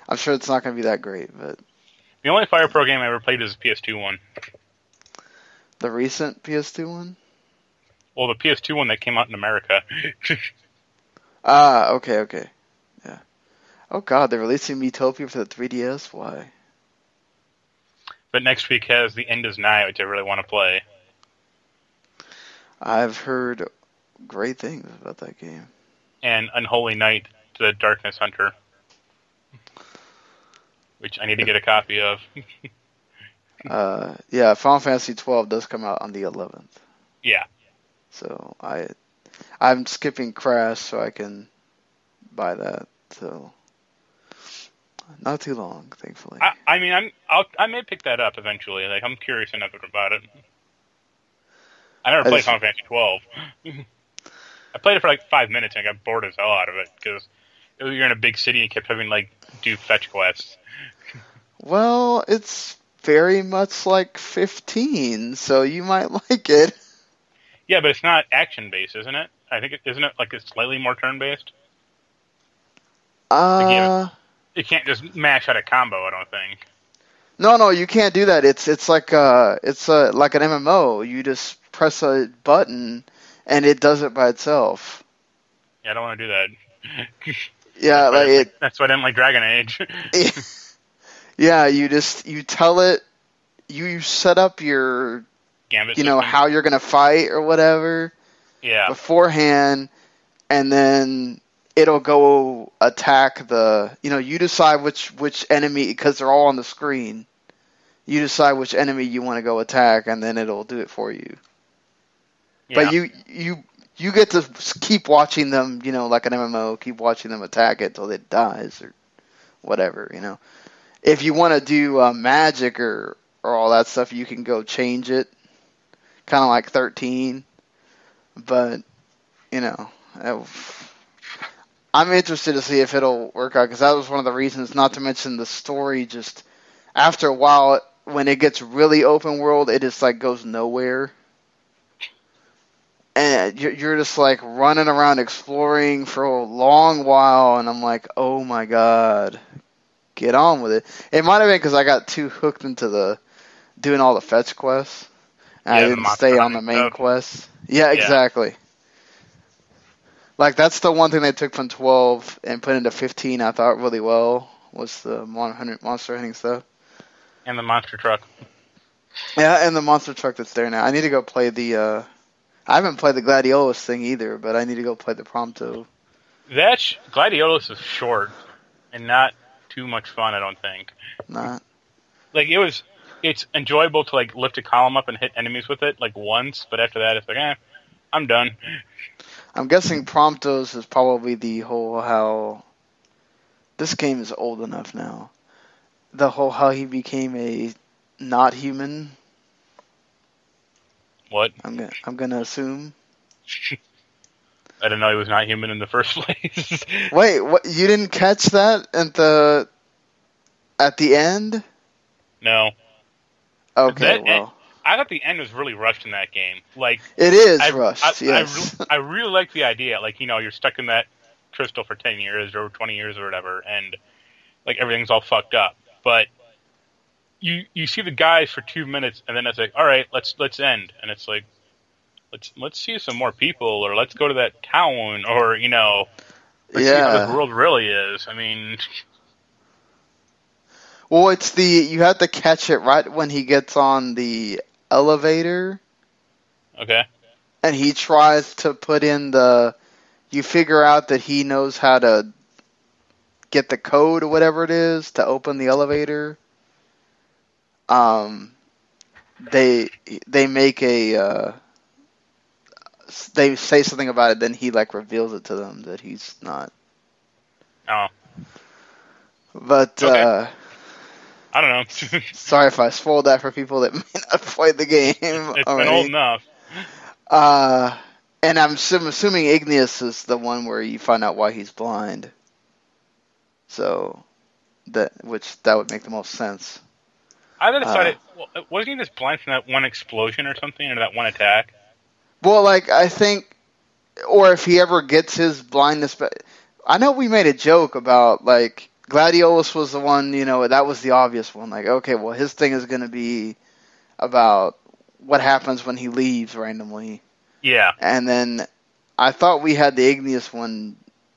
I'm sure it's not going to be that great, but The only Fire Pro game I ever played is the PS2 one. the recent PS2 one? Well, the PS2 one that came out in America. Okay. Yeah. Oh god, they're releasing Miitopia for the 3DS? Why? But next week has The End Is Nigh, which I really want to play. I've heard great things about that game. And Unholy Night, The Darkness Hunter. Which I need to get a copy of. Yeah, Final Fantasy 12 does come out on the 11th. Yeah. So I'm skipping Crash so I can buy that. So not too long, thankfully. I mean, I may pick that up eventually. Like, I'm curious enough about it. I never played Final Fantasy 12. I played it for like 5 minutes and I got bored as hell out of it because you're in a big city and you kept having like do fetch quests. Well, it's very much like 15, so you might like it. Yeah, but it's not action based, isn't it? I think isn't it like it's slightly more turn based? You can't just mash out a combo, I don't think. No, you can't do that. It's like like an MMO. You just press a button and it does it by itself. Yeah, I don't want to do that. Yeah, that's why I didn't like Dragon Age. Yeah, you tell it, you set up your Gambit system. How you're gonna fight or whatever. Yeah. Beforehand, and then it'll go attack the. You decide which enemy, because they're all on the screen. You decide which enemy you want to go attack, and then it'll do it for you. Yeah. But you get to keep watching them, like an MMO, keep watching them attack it till it dies or whatever, If you want to do magic or all that stuff, you can go change it, kind of like 13. But, I'm interested to see if it'll work out, because that was one of the reasons, not to mention the story, just after a while, when it gets really open world, it just like goes nowhere. And you're just like running around exploring for a long while, and I'm like, oh my god, get on with it. It might have been because I got too hooked into doing all the fetch quests, and I didn't stay on the main quest. Yeah, exactly. Like, that's the one thing they took from 12 and put into 15 I thought really well, was the monster hunting stuff. And the monster truck. Yeah, and the monster truck that's there now. I need to go play I haven't played the Gladiolus thing either, but I need to go play the Prompto. Gladiolus is short and not too much fun, I don't think. Not. Like, it's enjoyable to like lift a column up and hit enemies with it like once, but after that it's like, I'm done. I'm guessing Promptos is probably the whole how this game is old enough now. The whole how he became a not human. What? I'm gonna assume. I didn't know he was not human in the first place. Wait, what? You didn't catch that at the end? No. Okay, well. I thought the end was really rushed in that game. Like, it is rushed. Yes. I really like the idea. Like, you're stuck in that crystal for 10 years or 20 years or whatever, and like everything's all fucked up. But you see the guys for 2 minutes, and then it's like, all right, let's end, and it's like, let's see some more people, or let's go to that town, or let's see how the world really is. I mean, well, you have to catch it right when he gets on the elevator. Okay. And he tries to put in you figure out that he knows how to get the code or whatever it is to open the elevator. They make they say something about it, then he like reveals it to them that he's not. Oh. But okay. I don't know. Sorry if I spoiled that for people that may not have played the game. It's been old enough. And I'm assuming Igneous is the one where you find out why he's blind. So that would make the most sense. I then decided, wasn't he just blind from that one explosion or something, or that one attack? Well, like, I think, or if he ever gets his blindness back, I know we made a joke about, like, Gladiolus was the one, that was the obvious one. Like, okay, well, his thing is going to be about what happens when he leaves randomly. Yeah. And then I thought we had the igneous one,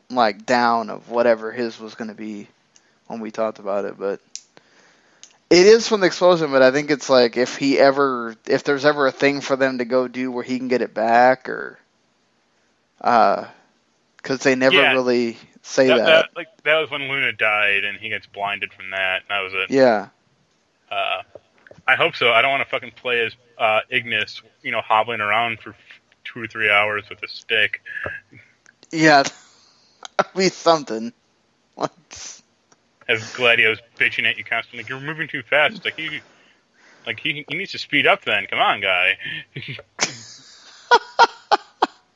like, down of whatever his was going to be when we talked about it. But it is from the explosion, but I think it's like if there's ever a thing for them to go do where he can get it back, or because they never really say that. That was when Luna died, and he gets blinded from that. And that was it. Yeah. I hope so. I don't want to fucking play as Ignis, hobbling around for 2 or 3 hours with a stick. Yeah, that'd be something. As Gladio's bitching at you constantly, like, you're moving too fast. He needs to speed up then. Come on, guy.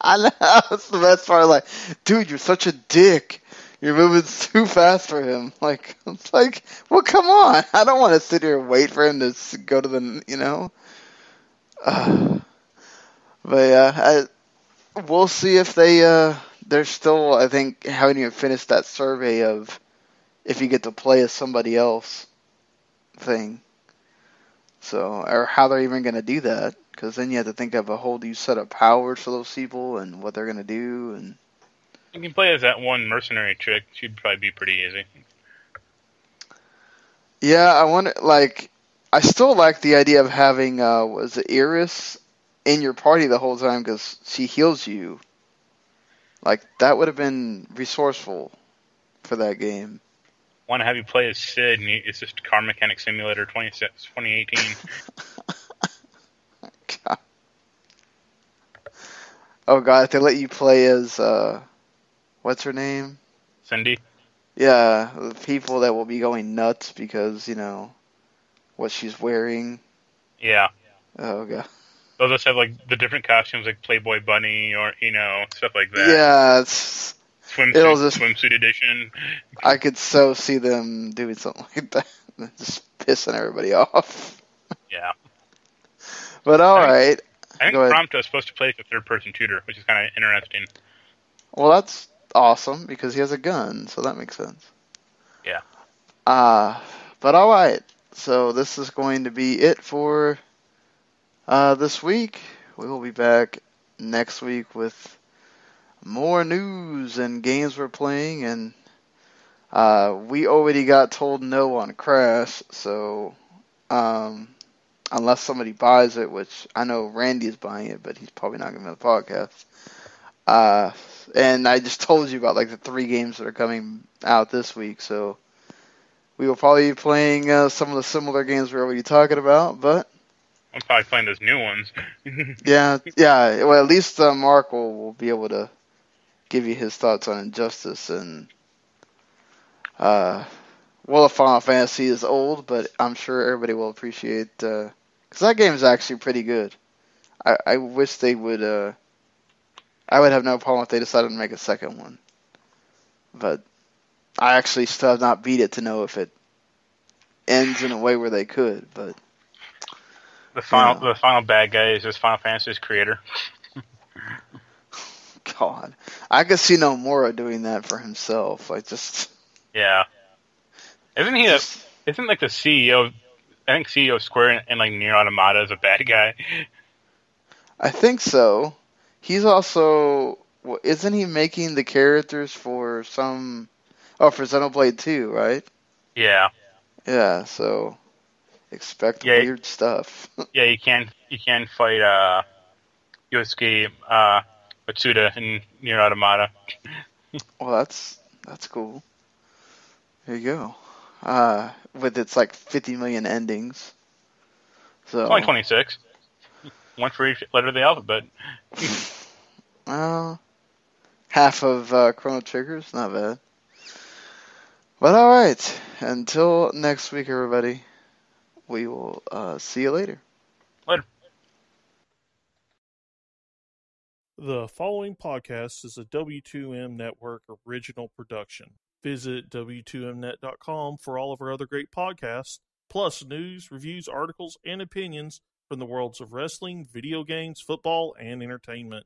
I know, that's the best part. Like, dude, you're such a dick. You're moving too fast for him. Like, it's like, well, come on. I don't want to sit here and wait for him to go to the, But yeah, we'll see if they're still, I think, haven't even finished that survey of if you get to play as somebody else thing. So, or how they're even going to do that. Because then you have to think of a whole new set of powers for those people and what they're going to do. And you can play as that one mercenary chick. She'd probably be pretty easy. Yeah, I wonder, like, I still like the idea of having, was it Iris in your party the whole time because she heals you. Like, that would have been resourceful for that game. Want to have you play as Sid, and it's just Car Mechanic Simulator 2018. God. Oh god, if they let you play as, what's her name? Cindy? Yeah, the people that will be going nuts because, what she's wearing. Yeah. Oh god. They'll just have, like, the different costumes, like Playboy Bunny, or, stuff like that. Yeah, it's... Swimsuit edition. I could so see them doing something like that. Just pissing everybody off. Yeah. But alright. I think Prompto is supposed to play as a third-person shooter, which is kind of interesting. Well, that's awesome, because he has a gun, so that makes sense. Yeah. But alright. So this is going to be it for this week. We will be back next week with more news and games we're playing, and we already got told no on Crash, so unless somebody buys it, which I know Randy's buying it, but he's probably not going to be on the podcast. And I just told you about like the 3 games that are coming out this week, so we will probably be playing some of the similar games we're already talking about, but I'm probably playing those new ones. yeah. Well, at least Marc will be able to give you his thoughts on Injustice, and well, Final Fantasy is old, but I'm sure everybody will appreciate because that game is actually pretty good. I wish they would. I would have no problem if they decided to make a second one, but I actually still have not beat it to know if it ends in a way where they could. But the final bad guy is just Final Fantasy's creator. God, I could see Nomura doing that for himself. Like just yeah, isn't like the CEO? I think CEO of Square and like Nier Automata is a bad guy. I think so. He's also, isn't he making the characters for some? Oh, for Xenoblade 2, right? Yeah. Yeah. So expect weird stuff. Yeah, you can fight Yosuke Matsuda in Nier Automata. Well, that's cool. There you go. With its like 50 million endings. So it's only 26. One for each letter of the alphabet. Half of Chrono Trigger's not bad. But alright, until next week, everybody, we will see you later. Later. The following podcast is a W2M Network original production. Visit W2Mnet.com for all of our other great podcasts, plus news, reviews, articles, and opinions from the worlds of wrestling, video games, football, and entertainment.